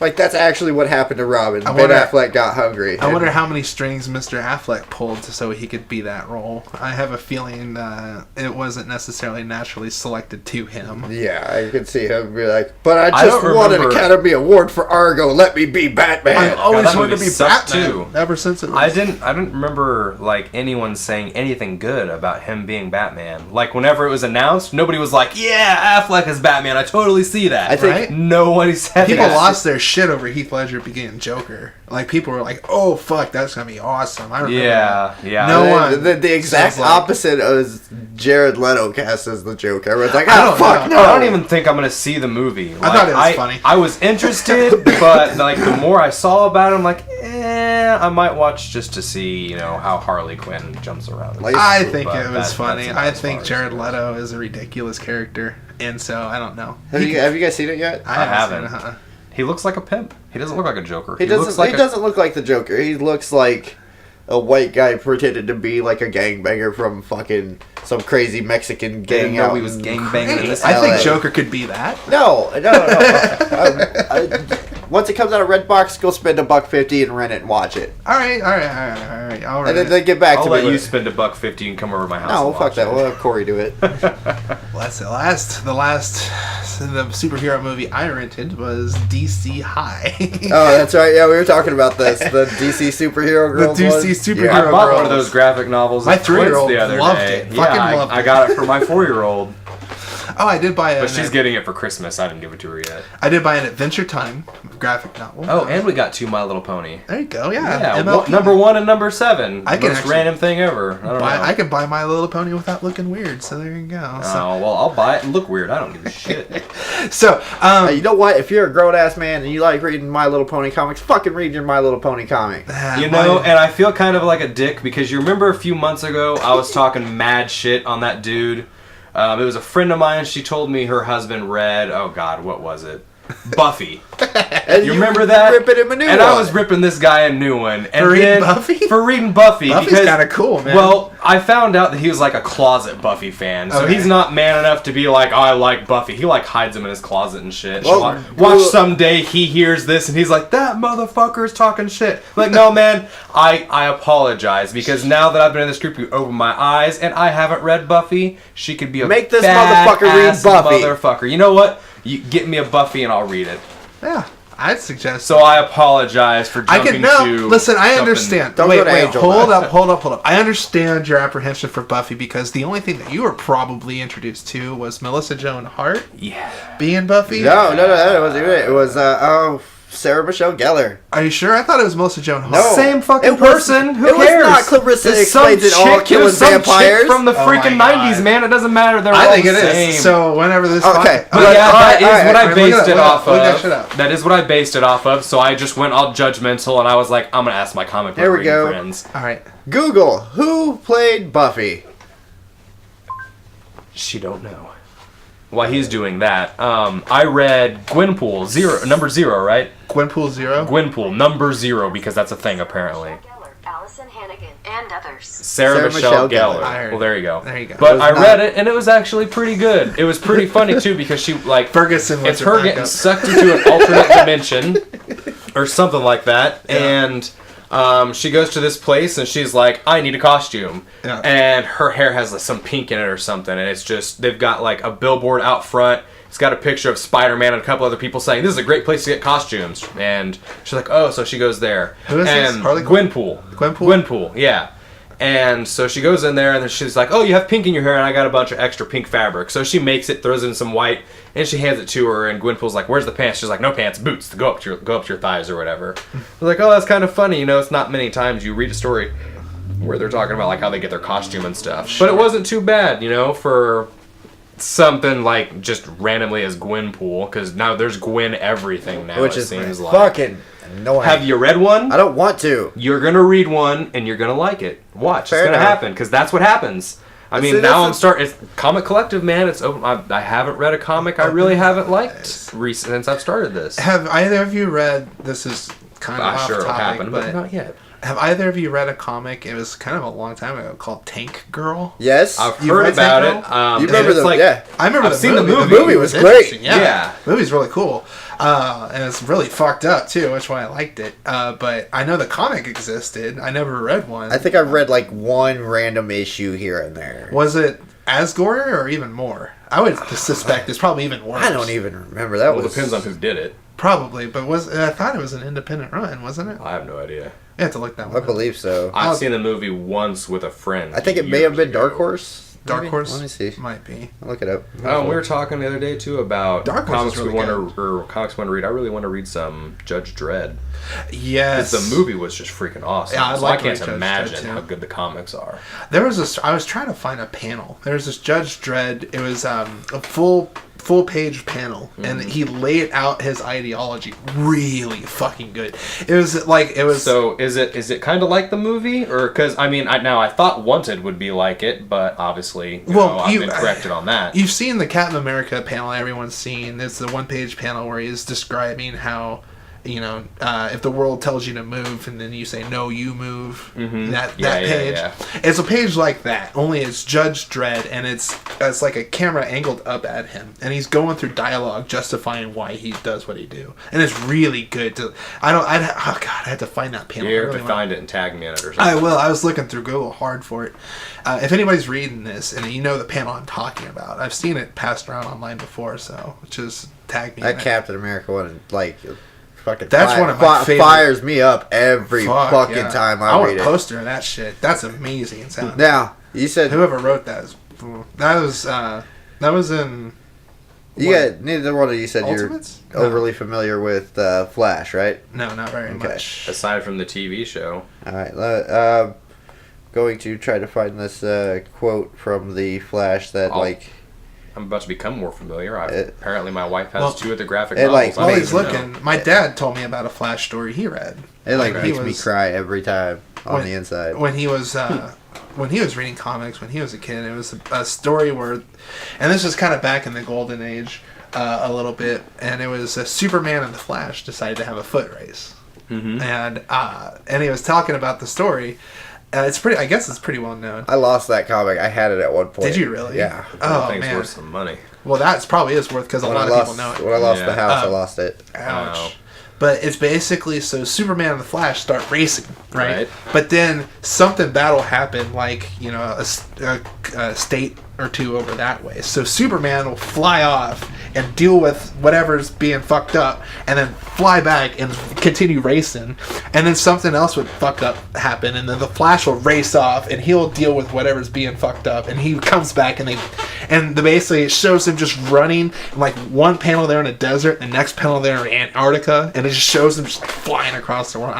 Like that's actually what happened to Robin. I Ben wonder- Affleck got hungry. I wonder how many strings Mr. Affleck pulled so he could be that role. I have a feeling it wasn't necessarily naturally selected to him. Yeah, I could see him be like, but I I just don't won an remember- Academy Award for Argo. Let me be Batman. I've always that wanted to movie be sucked, Batman too. ever since it was. I didn't remember like anyone saying anything good about him being Batman. Like whenever it was announced, nobody was like, "Yeah, Affleck is Batman." I totally see that. I think Right? Nobody said People that. lost their shit over Heath Ledger being Joker. Like people were like, "Oh fuck, that's gonna be awesome." I remember Yeah, that. yeah. No the, one the exact says, like- opposite was Jared Leto cast as the Joker. Everyone's like, I oh don't fuck know. no. I don't even think I'm gonna see the movie. I thought it was funny. I was interested, but like the more I saw about it, I'm like, I might watch just to see, how Harley Quinn jumps around. Like, I think But it was that's funny. about I as think far as Jared it goes. Leto is a ridiculous character, and so I don't know. Have you guys seen it yet? I haven't. seen it, huh? He looks like a pimp. He doesn't look like a Joker. He looks doesn't. like He doesn't look like the Joker. He looks like a white guy pretended to be like a gangbanger from fucking some crazy Mexican gang. Didn't know out he was in- gangbanging in this. I think LA. Joker could be that. No. Once it comes out of Redbox, go spend $1.50 and rent it and watch it, All right. and then get back I'll to let me. you with- spend $1.50 and come over to my house. No, and fuck watch that. it. We'll have Corey do it. The superhero movie I rented was DC High. Oh, that's right. Yeah, we were talking about this. The DC superhero The girls. DC one. superhero I bought one of girls. those graphic novels. My at Twins 3-year-old the other loved day. it. Yeah, Fucking loved I it. got it for my 4-year-old, Oh, I did buy but she's getting it for Christmas. I didn't give it to her yet. I did buy an Adventure Time graphic novel. Oh, and we got 2 My Little Pony. There you go. Yeah. Yeah, MLP. number 1 and number 7. I can Most actually random thing ever. I don't know. I can buy My Little Pony without looking weird. So there you go. Oh, well, I'll buy it and look weird. I don't give a shit. So, Hey, you know what? If you're a grown ass man and you like reading My Little Pony comics, fucking read your My Little Pony comic. You know, and I feel kind of like a dick because you remember a few months ago I was talking mad shit on that dude. It was a friend of mine. She told me her husband read, oh God, what was it? Buffy. And You remember that? Ripping him a new And one. I was ripping this guy a new one. And For reading then- Buffy? For reading Buffy. Buffy's because, kinda cool, man. Well, I found out that he was like a closet Buffy fan. So Okay. he's not man enough to be like, oh, I like Buffy. He like hides him in his closet and shit. Well, Watch well- someday he hears this and he's like, that motherfucker's talking shit. Like, no, man, I apologize because now that I've been in this group, you opened my eyes and I haven't read Buffy. She could be a Make this badass motherfucker read Buffy. Motherfucker. You know what? You get me a Buffy and I'll read it. yeah, I'd suggest. So I apologize for I jumping can to listen. I something- understand. Don't wait, go to wait. Angel, Hold man. up. Hold up. I understand your apprehension for Buffy because the only thing that you were probably introduced to was Melissa Joan Hart Yeah. being Buffy. No, it wasn't it. It was Sarah Michelle Gellar. Are you sure? I thought it was Melissa Joan Hart. No. Same fucking It was- person. Who it was cares? not Clarissa It's some Explains It All, chick- killing it was some vampires. chick from the Oh my freaking God. 90s, man. It doesn't matter. They're I all think it the is. same. So whenever this. Okay. But But- yeah, that is alright, what I alright, based look it up, off look that of. shit up. That is what I based it off of. So I just went all judgmental and I was like, I'm gonna ask my comic book Here we reading go. friends. All right. Google who played Buffy. She don't know. While he's doing that, I read Gwenpool number 0, right? Gwenpool Zero. Gwenpool number 0 because that's a thing apparently. Geller, Allison Hannigan, and others. Sarah Michelle Gellar. I heard Well, there you go. There you go. But It was I not- read it, and it was actually pretty good. It was pretty funny, too, because she, like... Ferguson was It's her getting sucked into an alternate dimension, or something like that, and... she goes to this place and she's like, I need a costume. Yeah. And her hair has like some pink in it or something. And it's just, they've got like a billboard out front. It's got a picture of Spider-Man and a couple other people saying, this is a great place to get costumes. And she's like, oh, so she goes there. Who is this? And Harley Quinn? Gwenpool. Gwenpool? Gwenpool, yeah. And so she goes in there and then she's like, oh, you have pink in your hair and I got a bunch of extra pink fabric. So she makes it, throws in some white, and she hands it to her, and Gwenpool's like, where's the pants? She's like, no pants, boots to go up to your thighs or whatever. I was like, oh, that's kind of funny. You know, it's not many times you read a story where they're talking about like how they get their costume and stuff. Sure. But it wasn't too bad, you know, for something like just randomly as Gwenpool, because now there's Gwen everything now, Which it is seems like. fucking annoying. Have you read one? I don't want to. You're gonna read one and you're gonna like it. Watch, Fair it's gonna enough. happen because that's what happens. I mean, See, now that's I'm starting. It's Comic Collective, man. It's open. I haven't read a comic I really haven't liked since I've started this. Have either of you read? This is kind of off Sure, it'll topic, happen, but but not yet. have either of you read a comic? It was kind of a long time ago called Tank Girl. Yes. I've You've heard read about Tank it. Girl? You remember it's the like, yeah. I remember I've the seen movie. the movie. The movie was great. interesting, Yeah. Yeah. The movie's really cool. And it's really fucked up too, which is why I liked it. But I know the comic existed. I never read one. I think I've read like one random issue here and there. Was it as gory or even more? I would suspect it's probably even worse. I don't even remember. That Well, it was depends on who did it. Probably, but I thought it was an independent run, wasn't it? I have no idea. You have to look that one I up. believe so. I've seen the movie once with a friend. I think it may have been years ago. Dark Horse. Dark maybe? Horse? Let me see. Might be. I'll look it up. Oh, we were talking the other day too about Dark Horse comics is really we want to or comics we want to read. I really want to read some Judge Dredd. Yes. The movie was just freaking awesome. Yeah, I so like I can't Judge Dredd, imagine too. how good the comics are. There was this. I was trying to find a panel. There was this Judge Dredd. It was a full page panel, and he laid out his ideology really fucking good. It was like it was. So is it kind of like the movie, or because I thought Wanted would be like it, but obviously I've been corrected on that. You've seen the Captain America panel. Everyone's seen. It's the one page panel where he's describing how. If the world tells you to move and then you say no, you move. Mm-hmm. That page, it's a page like that. Only it's Judge Dredd, and it's like a camera angled up at him, and he's going through dialogue justifying why he does what he do, and it's really good. I had to find that panel. You have to find it and tag me in it or something. I will. I was looking through Google hard for it. If anybody's reading this and you know the panel I'm talking about, I've seen it passed around online before, so just tag me. That in it. Captain America one, like, fucking That's one of my favorite. fires me up every fucking time I want read a it. poster of that shit. That's amazing sound. Now, you said Whoever wrote that was in. neither one of you said Ultimates? you're overly familiar with Flash, right? No, not very Okay. much. Aside from the TV show, All right, going to try to find this quote from the Flash that I'm about to become more familiar. It- Apparently, my wife has Well, two of the graphic it, novels. like, I While didn't he's even looking, know. my dad told me about a Flash story he read. it He makes me was- cry every time on the inside. When he was reading comics when he was a kid. It was a story where, and this was kind of back in the golden age, a little bit, and it was Superman and the Flash decided to have a foot race, and he was talking about the story. It's pretty. I guess it's pretty well known. I lost that comic. I had it at one point. Did you really? Yeah. Oh Thing's man. worth some money. Well, that's probably is worth because a lot of people know it. When I lost Yeah. the house, I lost it. Ouch. Oh. But it's basically so Superman and the Flash start racing, right? Right. But then something bad will happen, like a state or two over that way. So Superman will fly off and deal with whatever's being fucked up, and then fly back and continue racing. And then something else would fuck up happen, and then the Flash will race off, and he'll deal with whatever's being fucked up. And he comes back, and basically it shows him just running. Like one panel there in a desert, the next panel there in Antarctica, and it just shows him just like flying across the world.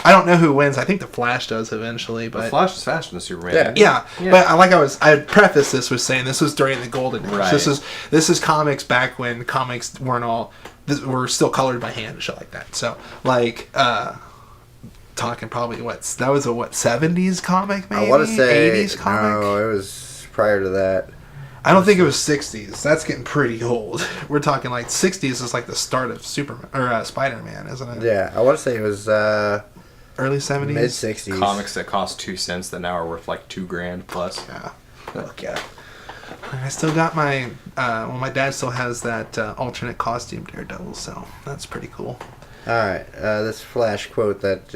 I don't know who wins. I think the Flash does eventually, but The Flash is faster than Superman. Yeah. yeah. But I prefaced this with saying this was during the golden age. Right. This is comics back when comics were still colored by hand and shit like that. So like talking probably that was a 70s comic maybe? I want to say 80s comic? No, it was prior to that. I don't think it was 60s. That's getting pretty old. We're talking like 60s is like the start of Superman or Spider-Man, isn't it? Yeah, I want to say it was early 70s. Mid 60s. Comics that cost 2 cents that now are worth like $2,000 plus. Yeah. Look, yeah. I still got my, my dad still has that alternate costume Daredevil, so that's pretty cool. Alright, this Flash quote that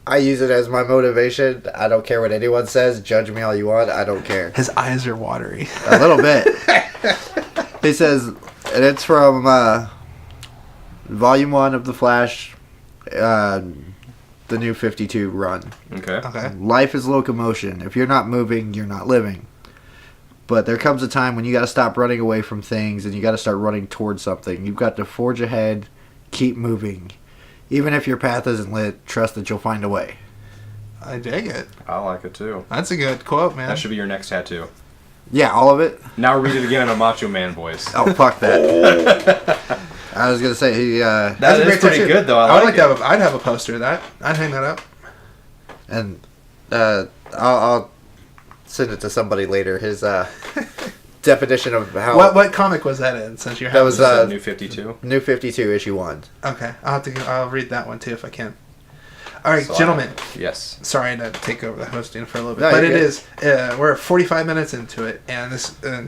I use it as my motivation. I don't care what anyone says. Judge me all you want. I don't care. His eyes are watery. A little bit. He says, and it's from Volume 1 of The Flash, the new 52 run. Okay. Life is locomotion. If you're not moving, you're not living. But there comes a time when you got to stop running away from things and you got to start running towards something. You've got to forge ahead, keep moving. Even if your path isn't lit, trust that you'll find a way. I dig it. I like it too. That's a good quote, man. That should be your next tattoo. Yeah, all of it? Now read it again in a Macho Man voice. Oh, fuck that. I was going to say, he... That is pretty tattoo. good though. I would like to have I'd have a poster of that. I'd hang that up. And I'll send it to somebody later. His definition of how... What comic was that in? Since you have That was New 52. New 52, issue 1. Okay, I'll read that one too if I can. All right, So gentlemen. Yes. Sorry to take over the hosting for a little bit, No, but it you're is. We're 45 minutes into it, and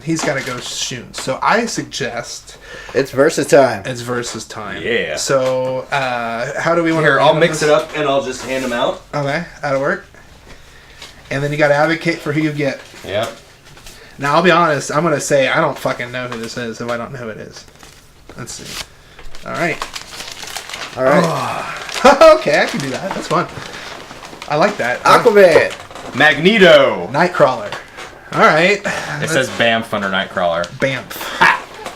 he's got to go soon. So I suggest It's versus time. it's versus time. Yeah. So how do we want to? Here, I'll mix it up and I'll just hand them out. Okay, that'll work. And then you got to advocate for who you get. Yep. Now I'll be honest. I'm gonna say I don't fucking know who this is if I don't know who it is. Let's see. All right. All right. Okay, I can do that. That's fun. I like that. Aquaman. Magneto. Nightcrawler. All right. It says Bamf under Nightcrawler. Bamf.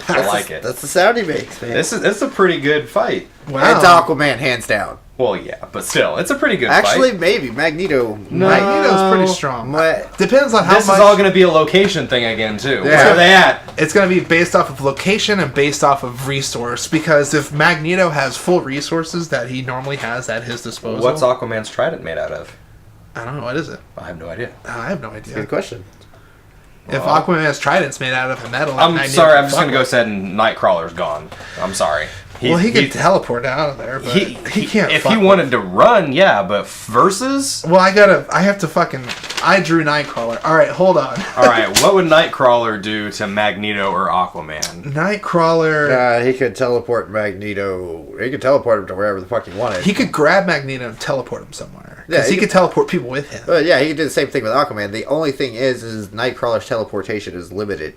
I like it. That's the sound he makes, man. It's a pretty good fight. Wow. It's Aquaman, hands down. Well, yeah, but still, it's a pretty good Actually, fight. maybe. Magneto. No. Magneto's pretty strong. Depends on how This much. is all going to be a location thing again, too. Yeah. Where are they at? It's going to be based off of location and based off of resource. Because if Magneto has full resources that he normally has at his disposal. What's Aquaman's trident made out of? I don't know. What is it? I have no idea. I have no idea. Good question. If Well, Aquaman's trident's made out of metal, I'm Magneto sorry, can I'm just fuck going to go with. said and Nightcrawler's gone. I'm sorry. Well, he could teleport out of there, but he can't. If fuck he with- wanted to run, yeah, but versus... Well, I have to fucking. I drew Nightcrawler. All right, hold on. Alright, what would Nightcrawler do to Magneto or Aquaman? Nightcrawler. He could teleport Magneto. He could teleport him to wherever the fuck he wanted. He could grab Magneto and teleport him somewhere. Yeah, Because he he could teleport people with him. Yeah, he could do the same thing with Aquaman. The only thing is Nightcrawler's teleportation is limited.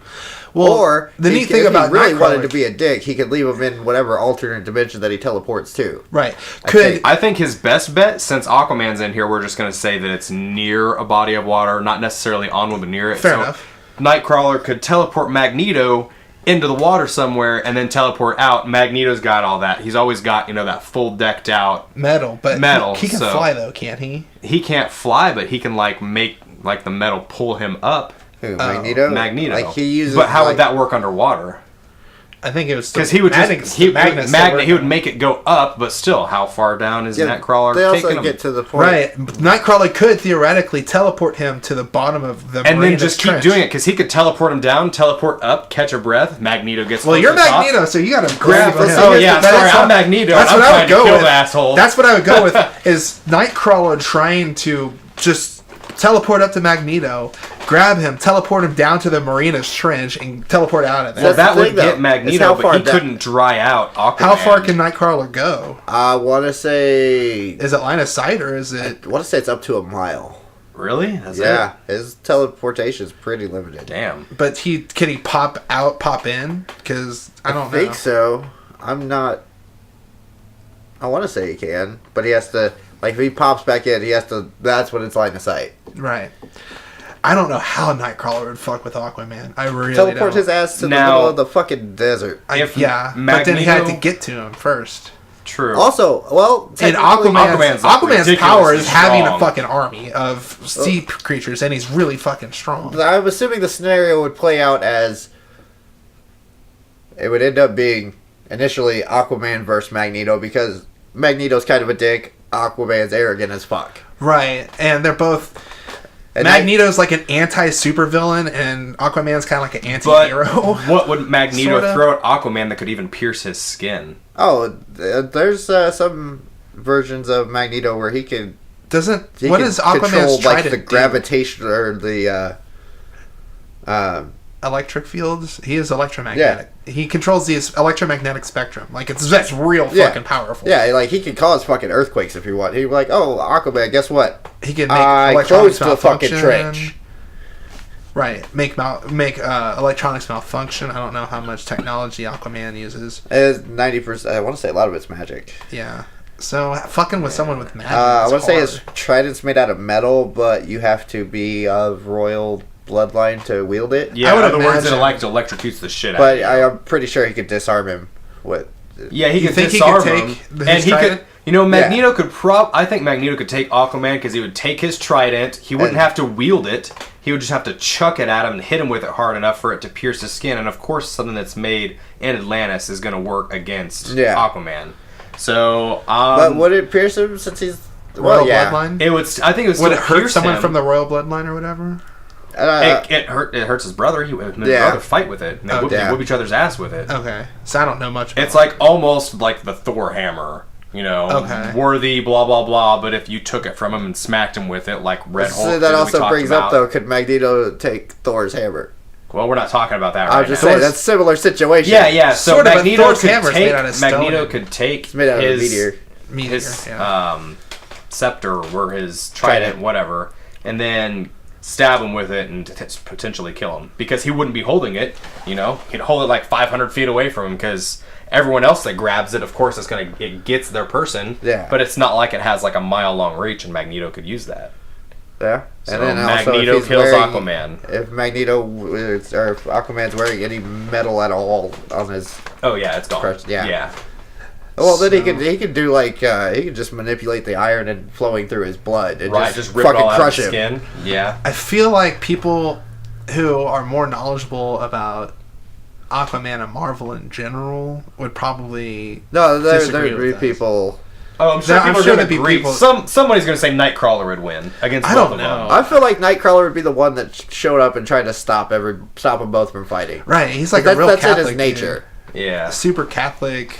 Well, Or the neat thing if about he really Nightcrawler- wanted to be a dick, he could leave him in whatever alternate dimension that he teleports to. Right. I Could think- I think his best bet, since Aquaman's in here, we're just going to say that it's near a body of water, not necessarily on one, but near it. Fair enough. Nightcrawler could teleport Magneto into the water somewhere and then teleport out. Magneto's got all that. He's always got, that full decked out metal, but metal. he can so fly though, can't he? He can't fly, but he can make the metal pull him up. Who, Magneto? Magneto. Like he uses. But how like, would that work underwater? I think it was Because he would he would would make it go up, but still, how far down is Nightcrawler They also taking him? get to the point. Right. Nightcrawler could theoretically teleport him to the bottom of the And then Marina's just keep trench. doing it, because he could teleport him down, teleport up, catch a breath. Magneto gets. Well, close you're to the top. Magneto, so you got to Grab grab the- him. Oh yeah, That's sorry, how- I'm Magneto. That's I'm what I trying would to go kill with. the asshole. That's what I would go with. Is Nightcrawler trying to just teleport up to Magneto, grab him, teleport him down to the Marina's trench, and teleport out of there? Well, That's that the would thing, though, get is Magneto, how but far he down- couldn't dry out Aquaman. How far can Nightcrawler go? I want to say. Is it line of sight or is it? I want to say it's up to a mile. Really? That's Yeah, it? his teleportation is pretty limited. Damn. But can he pop out, pop in? Because I don't know. think so. I'm not. I want to say he can, but he has to. Like if he pops back in, he has to. That's when it's line of sight. Right. I don't know how Nightcrawler would fuck with Aquaman. I really Teleport don't. his ass to the Now- middle of the fucking desert. If Yeah, but then he had to Magneto- get to him first. True. Also, well, And technically- Aquaman's ridiculously power is having a strong. fucking army of sea creatures, and he's really fucking strong. I'm assuming the scenario would play out as it would end up being initially Aquaman versus Magneto because Magneto's kind of a dick. Aquaman's arrogant as fuck. Right, and they're both. And Magneto's like an anti-supervillain, and Aquaman's kind of like an But anti-hero. what would Magneto Sorta. throw at Aquaman that could even pierce his skin? there's some versions of Magneto where he can What is Aquaman's control trident like the gravitation or the electric fields? He is electromagnetic. Yeah. He controls the electromagnetic spectrum. Like that's real fucking powerful. Yeah, like he can cause fucking earthquakes if he want. He'd be like, "Oh, Aquaman, guess what? He can make electronics the fucking trench." Right, make electronics malfunction. I don't know how much technology Aquaman uses. It's 90%. I want to say a lot of it's magic. Yeah. So fucking with someone with magic. I want to say his trident's made out of metal, but you have to be of royal bloodline to wield it. Yeah, in other words, it electrocutes the shit out of you. But I'm pretty sure he could disarm him with. Yeah, he could disarm him, and he could. You know, Magneto could I think Magneto could take Aquaman because he would take his trident. He wouldn't have to wield it. He would just have to chuck it at him and hit him with it hard enough for it to pierce his skin. And of course, something that's made in Atlantis is going to work against Aquaman. So, but would it pierce him since he's royal bloodline? It would. I think it would. Would it hurt someone from the royal bloodline or whatever? It hurts his brother. His brother fight with it. And they whoop each other's ass with it. Okay, so I don't know much about it's like almost like the Thor hammer. You know, worthy, blah, blah, blah, but if you took it from him and smacked him with it like Red Hulk. So that also brings up, though, could Magneto take Thor's hammer? Well, we're not talking about that right now. I was just saying, that's a similar situation. Yeah, so sort Magneto could take it's made out of meteor. Scepter or his trident, whatever, and then stab him with it and potentially kill him. Because he wouldn't be holding it, you know? He'd hold it like 500 feet away from him because everyone else that grabs it, of course, it gets their person. Yeah. But it's not like it has like a mile-long reach, and Magneto could use that. Yeah. So and then Magneto kills Aquaman. If Aquaman's wearing any metal at all on his... Oh, yeah, it's gone. Person, yeah. Well, then he could do like he could just manipulate the iron and flowing through his blood and just rip it all out of his skin. Yeah. I feel like people who are more knowledgeable about Aquaman and Marvel in general would probably there'd be people. Oh, I'm sure there'd be people. Somebody's going to say Nightcrawler would win against. I don't know. I feel like Nightcrawler would be the one that showed up and tried to stop them both from fighting. Right, he's like a real Catholic. That's in his nature. Dude. Yeah, super Catholic.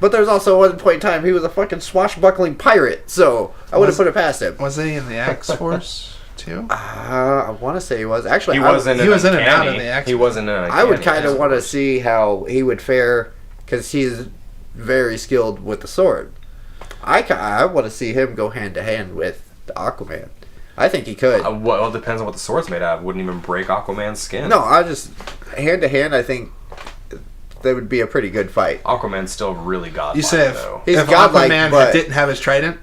But there's also one point in time he was a fucking swashbuckling pirate, so I would have put it past him. Was he in the X-Force too? I want to say he was. Actually, he was in and out of the X-Force. He wasn't in I would kind of want to see how he would fare because he's very skilled with the sword. I want to see him go hand to hand with Aquaman. I think he could. Well, it depends on what the sword's made out of. Wouldn't even break Aquaman's skin. No, I just hand to hand. I think that would be a pretty good fight. Aquaman's still really godlike. You say if Aquaman didn't have his trident?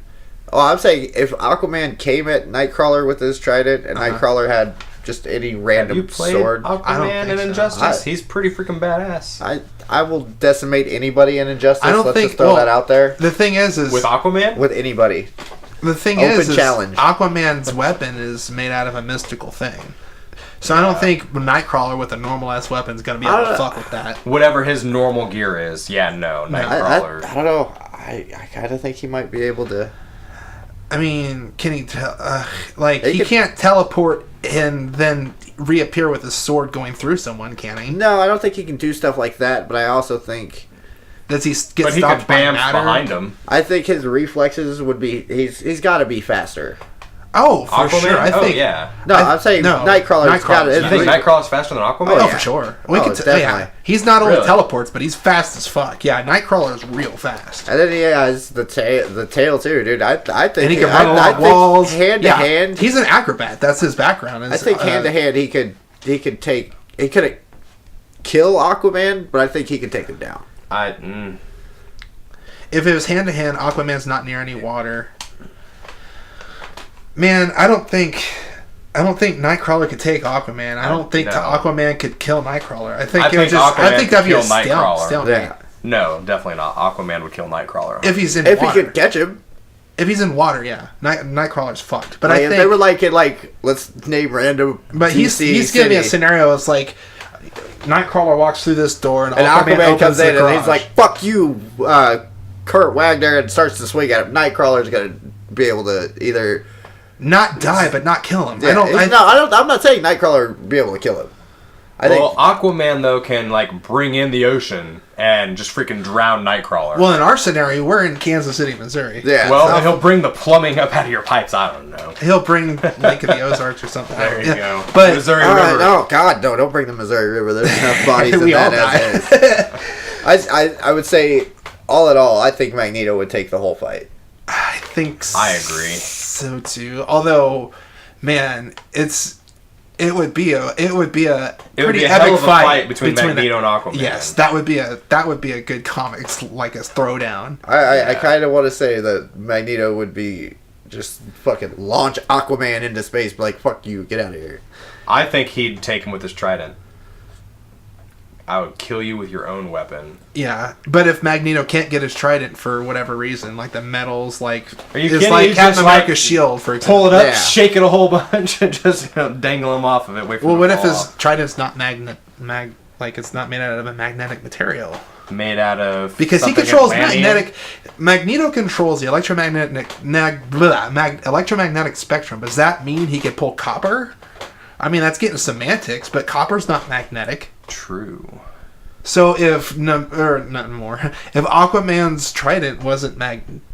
Oh, I'm saying if Aquaman came at Nightcrawler with his trident and Nightcrawler had just any random sword. Aquaman in Injustice? He's pretty freaking badass. I will decimate anybody in Injustice. Let's just throw that out there. The thing is with Aquaman? With anybody. The thing is Aquaman's weapon is made out of a mystical thing. So I don't think Nightcrawler with a normal ass weapon is going to be able to fuck with that. Whatever his normal gear is, Nightcrawler. I don't know. I kind of think he might be able to. I mean, can he tell? He can't teleport and then reappear with his sword going through someone, can he? No, I don't think he can do stuff like that. But I also think does he get stopped by matter? Behind him? I think his reflexes would be. He's got to be faster. Oh, for sure. I think. Yeah. No, I'm saying Nightcrawler's got it. You think Nightcrawler's faster than Aquaman? Oh, yeah. For sure. Definitely. He's not only teleports, but he's fast as fuck. Yeah, Nightcrawler's real fast. And then he has the tail too, dude. I think. And he can run along walls. Hand to hand. He's an acrobat. That's his background. I think hand to hand he couldn't kill Aquaman, but I think he could take him down. If it was hand to hand, Aquaman's not near any water. Man, I don't think Nightcrawler could take Aquaman. I don't think Aquaman could kill Nightcrawler. I think that'd be a stalemate. Yeah. No, definitely not. Aquaman would kill Nightcrawler. If he's in water. If he could catch him. If he's in water, yeah. Nightcrawler's fucked. But I think they were let's name random. But he's giving me a scenario. It's like Nightcrawler walks through this door and Aquaman comes in and he's like, "Fuck you, Kurt Wagner," and starts to swing at him. Nightcrawler's gonna be able to either not die, but not kill him. Yeah, I'm not saying Nightcrawler would be able to kill him. Aquaman though can like bring in the ocean and just freaking drown Nightcrawler. Well, in our scenario, we're in Kansas City, Missouri. Yeah. Well, he'll bring the plumbing up out of your pipes. I don't know. He'll bring Lake of the Ozarks or something. There you go. But Missouri all right, River. no, God, no! Don't bring the Missouri River. There's enough bodies in We that all as is. I would say, all in all, I think Magneto would take the whole fight. I think I agree. so too. Although, man, it would be a pretty hell epic of a fight between Magneto and Aquaman. Yes, that would be a good comics like a throwdown. I kind of want to say that Magneto would be just fucking launch Aquaman into space, be like, fuck you, get out of here. I think he'd take him with his trident. I would kill you with your own weapon. Yeah, but if Magneto can't get his trident for whatever reason, like the metals, like Are you it's kidding? like You Captain just, America's shield, for example. Pull it up, Yeah. shake it a whole bunch, and just dangle him off of it. Wait for Well, him what to if fall his off. trident's not like it's not made out of a magnetic material? Made out of Because he something controls Atlantean? Magneto controls the electromagnetic spectrum. Does that mean he could pull copper? I mean, that's getting semantics, but copper's not magnetic. True. So if not more, if Aquaman's trident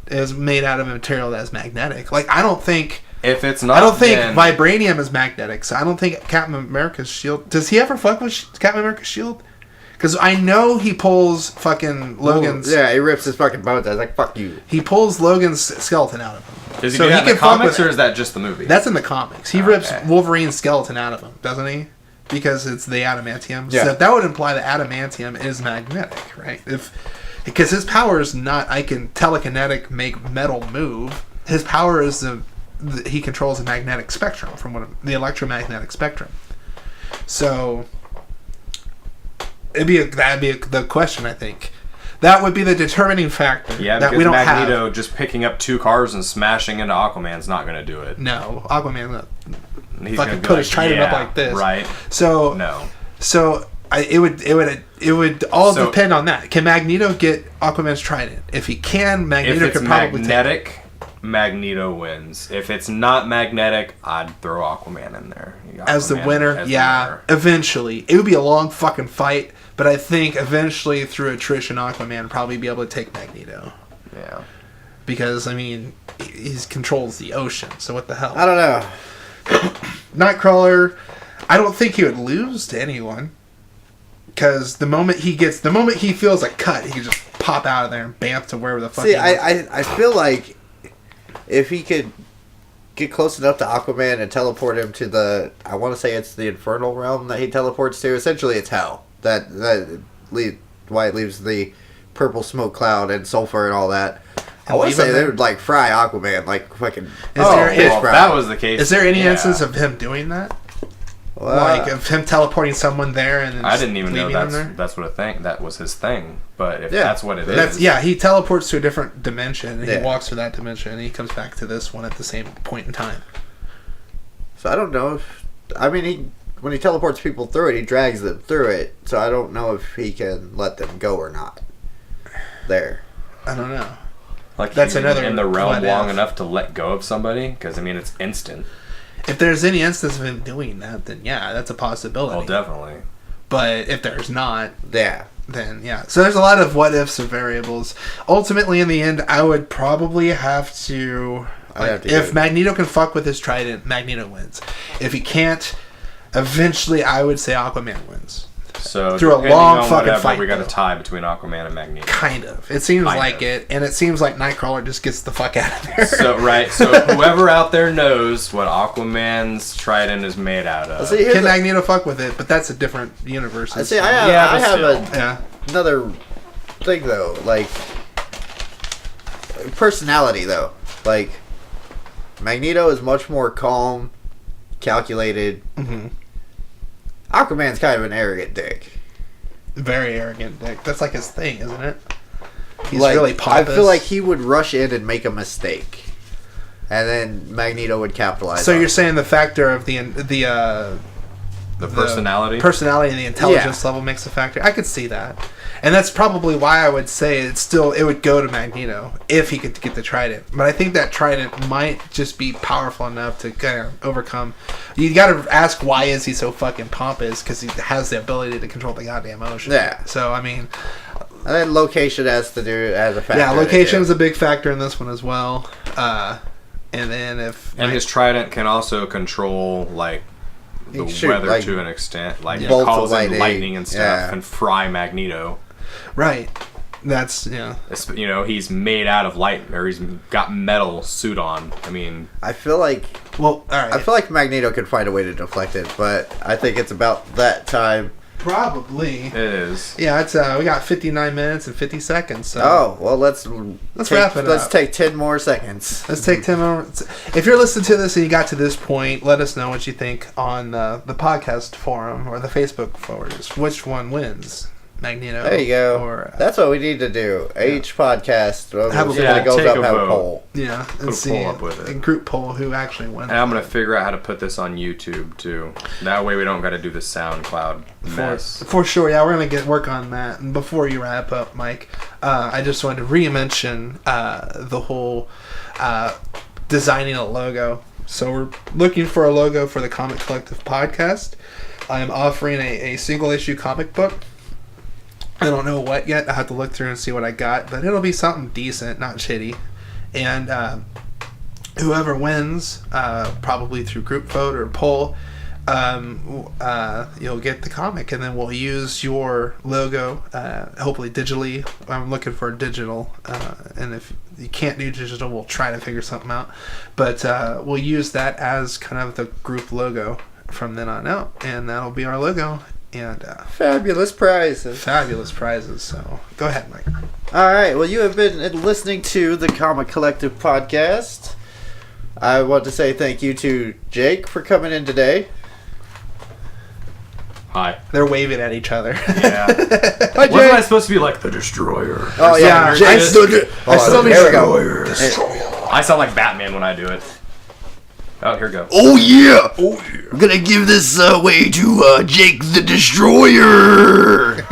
is made out of a material that's magnetic, like I don't think If it's not, I don't think then vibranium is magnetic. So I don't think Captain America's shield. Does he ever fuck with Captain America's shield? Because I know he pulls fucking Logan's. Yeah, he rips his fucking bones. I was like, fuck you. He pulls Logan's skeleton out of him. Does he so do he that in the can fuck comics, with or is that just the movie? That's in the comics. He Okay. rips Wolverine's skeleton out of him, doesn't he? Because it's the adamantium. Yeah. So that would imply that adamantium is magnetic, right? Because his power is not, I can telekinetic make metal move. His power is he controls the magnetic spectrum the electromagnetic spectrum. So that'd be the question, I think. That would be the determining factor. Yeah, that because we don't Magneto have. just picking up 2 cars and smashing into Aquaman's not going to do it. No, Aquaman He's fucking gonna be put his trident up yeah, like this. Right. So No. So it would all So- depend on that. Can Magneto get Aquaman's trident? If he can, If Magneto it's could probably magnetic, Magneto wins. If it's not magnetic, I'd throw Aquaman in there. as the Aquaman winner. as the Yeah, winner. eventually it would be a long fucking fight, but I think eventually through attrition, Aquaman would probably be able to take Magneto Yeah. because I mean he controls the ocean. So what the hell? I don't know. Nightcrawler, I don't think he would lose to anyone. Because the moment he feels a cut, he can just pop out of there and bamf to wherever the fuck. See, he wants. I feel like if he could get close enough to Aquaman and teleport him to I want to say it's the infernal realm that he teleports to. Essentially, it's hell. Why it leaves the purple smoke cloud and sulfur and all that. I want to leave him say they there? would like fry Aquaman like fucking. there- fish well, if fry. that was the case. Is there any yeah. instance of him doing that? Well, Like of him teleporting someone there and then I just didn't even know leaving them that's what that was his thing. But if Yeah. that's what it is, That's he teleports to a different dimension and Yeah. he walks through that dimension and he comes back to this one at the same point in time. So I don't know if when he teleports people through it, he drags them through it. So I don't know if he can let them go or not. There. I don't know. like that's you're another in the realm what long if. enough to let go of somebody. Because I mean, it's instant. If there's any instance of him doing that, then yeah, that's a possibility. Well, definitely. But if there's not, Yeah. then yeah. So there's a lot of what ifs and variables. Ultimately, in the end, I would probably have to. I'd have to if go- Magneto can fuck with his trident, Magneto wins. If he can't, eventually I would say Aquaman wins. So Through a depending long on fucking whatever, fight, we got a though. tie between Aquaman and Magneto. Kind of. It seems Kind like of. it, and it seems like Nightcrawler just gets the fuck out of there. So so whoever out there knows what Aquaman's trident is made out of. See, here's Can a- Magneto fuck with it? But that's a different universe. I see. I have, Yeah, I but have still. yeah. another thing though. Like personality though. Like Magneto is much more calm, calculated. Mm-hmm. Aquaman's kind of an arrogant dick. Very arrogant dick. That's like his thing, isn't it? He's Like, really pompous. I feel like he would rush in and make a mistake, and then Magneto would capitalize. So on you're it. saying the factor of the The personality? Personality and the intelligence level makes a factor. I could see that. And that's probably why I would say it would go to Magneto if he could get the trident. But I think that trident might just be powerful enough to kind of overcome. You got to ask, why is he so fucking pompous? Because he has the ability to control the goddamn ocean. Yeah. So, I mean... And then location has to do as a factor. Yeah, location is a big factor in this one as well. And then And his trident can also control, like, the weather to an extent. Like, causing lightning and stuff and fry Magneto. Right. That's, You know, he's made out of light, or he's got metal suit on. I mean... I feel like... Well, alright. I feel like Magneto could find a way to deflect it, but I think it's about that time... Probably. It is. Yeah, it's we got 59 minutes and 50 seconds. So. Oh, well, let's wrap it up. Let's take 10 more seconds. Let's take 10 more. If you're listening to this and you got to this point, let us know what you think on the podcast forum or the Facebook forums. Which one wins? Magneto. There you go. Or, that's what we need to do. Each podcast, have a poll. Yeah, and put a see poll up with it. And group poll who actually wins. And I'm gonna figure out how to put this on YouTube too. That way we don't got to do the SoundCloud mess. For sure, yeah, we're gonna work on that. And before you wrap up, Mike, I just wanted to re-mention the whole designing a logo. So we're looking for a logo for the Comic Collective podcast. I'm offering a single issue comic book. I don't know what yet. I have to look through and see what I got, but it'll be something decent, not shitty. And whoever wins, probably through group vote or poll, you'll get the comic, and then we'll use your logo, hopefully digitally. I'm looking for digital, and if you can't do digital, we'll try to figure something out. But we'll use that as kind of the group logo from then on out, and that'll be our logo. And fabulous prizes. So go ahead, Mike. All right. Well, you have been listening to the Comic Collective podcast. I want to say thank you to Jake for coming in today. Hi. They're waving at each other. Yeah. Wasn't I supposed to be like the Destroyer? Oh yeah, Jake's the Destroyer. I sound like Batman when I do it. Oh, here we go. Oh yeah! I'm gonna give this away to Jake the Destroyer!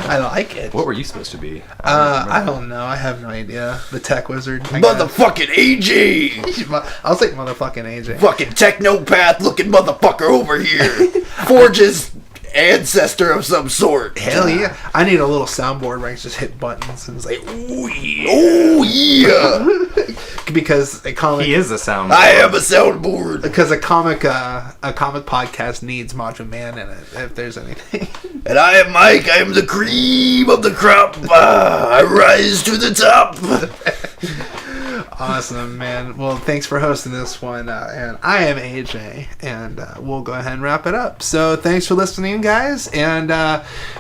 I like it. What were you supposed to be? I don't know. I have no idea. The tech wizard. Motherfucking AJ! I'll take motherfucking AJ. Fucking technopath looking motherfucker over here! Forge's ancestor of some sort. Hell yeah. I need a little soundboard where I can just hit buttons and it's like, oh yeah! Oh yeah! Because a comic... He is a soundboard. I am a soundboard! Because a comic podcast needs Macho Man in it, if there's anything. And I am Mike. I am the cream of the crop. I rise to the top. Awesome, man. Well, thanks for hosting this one. And I am AJ, and we'll go ahead and wrap it up. So thanks for listening, guys, and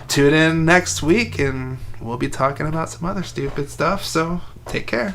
tune in next week, and we'll be talking about some other stupid stuff. So take care.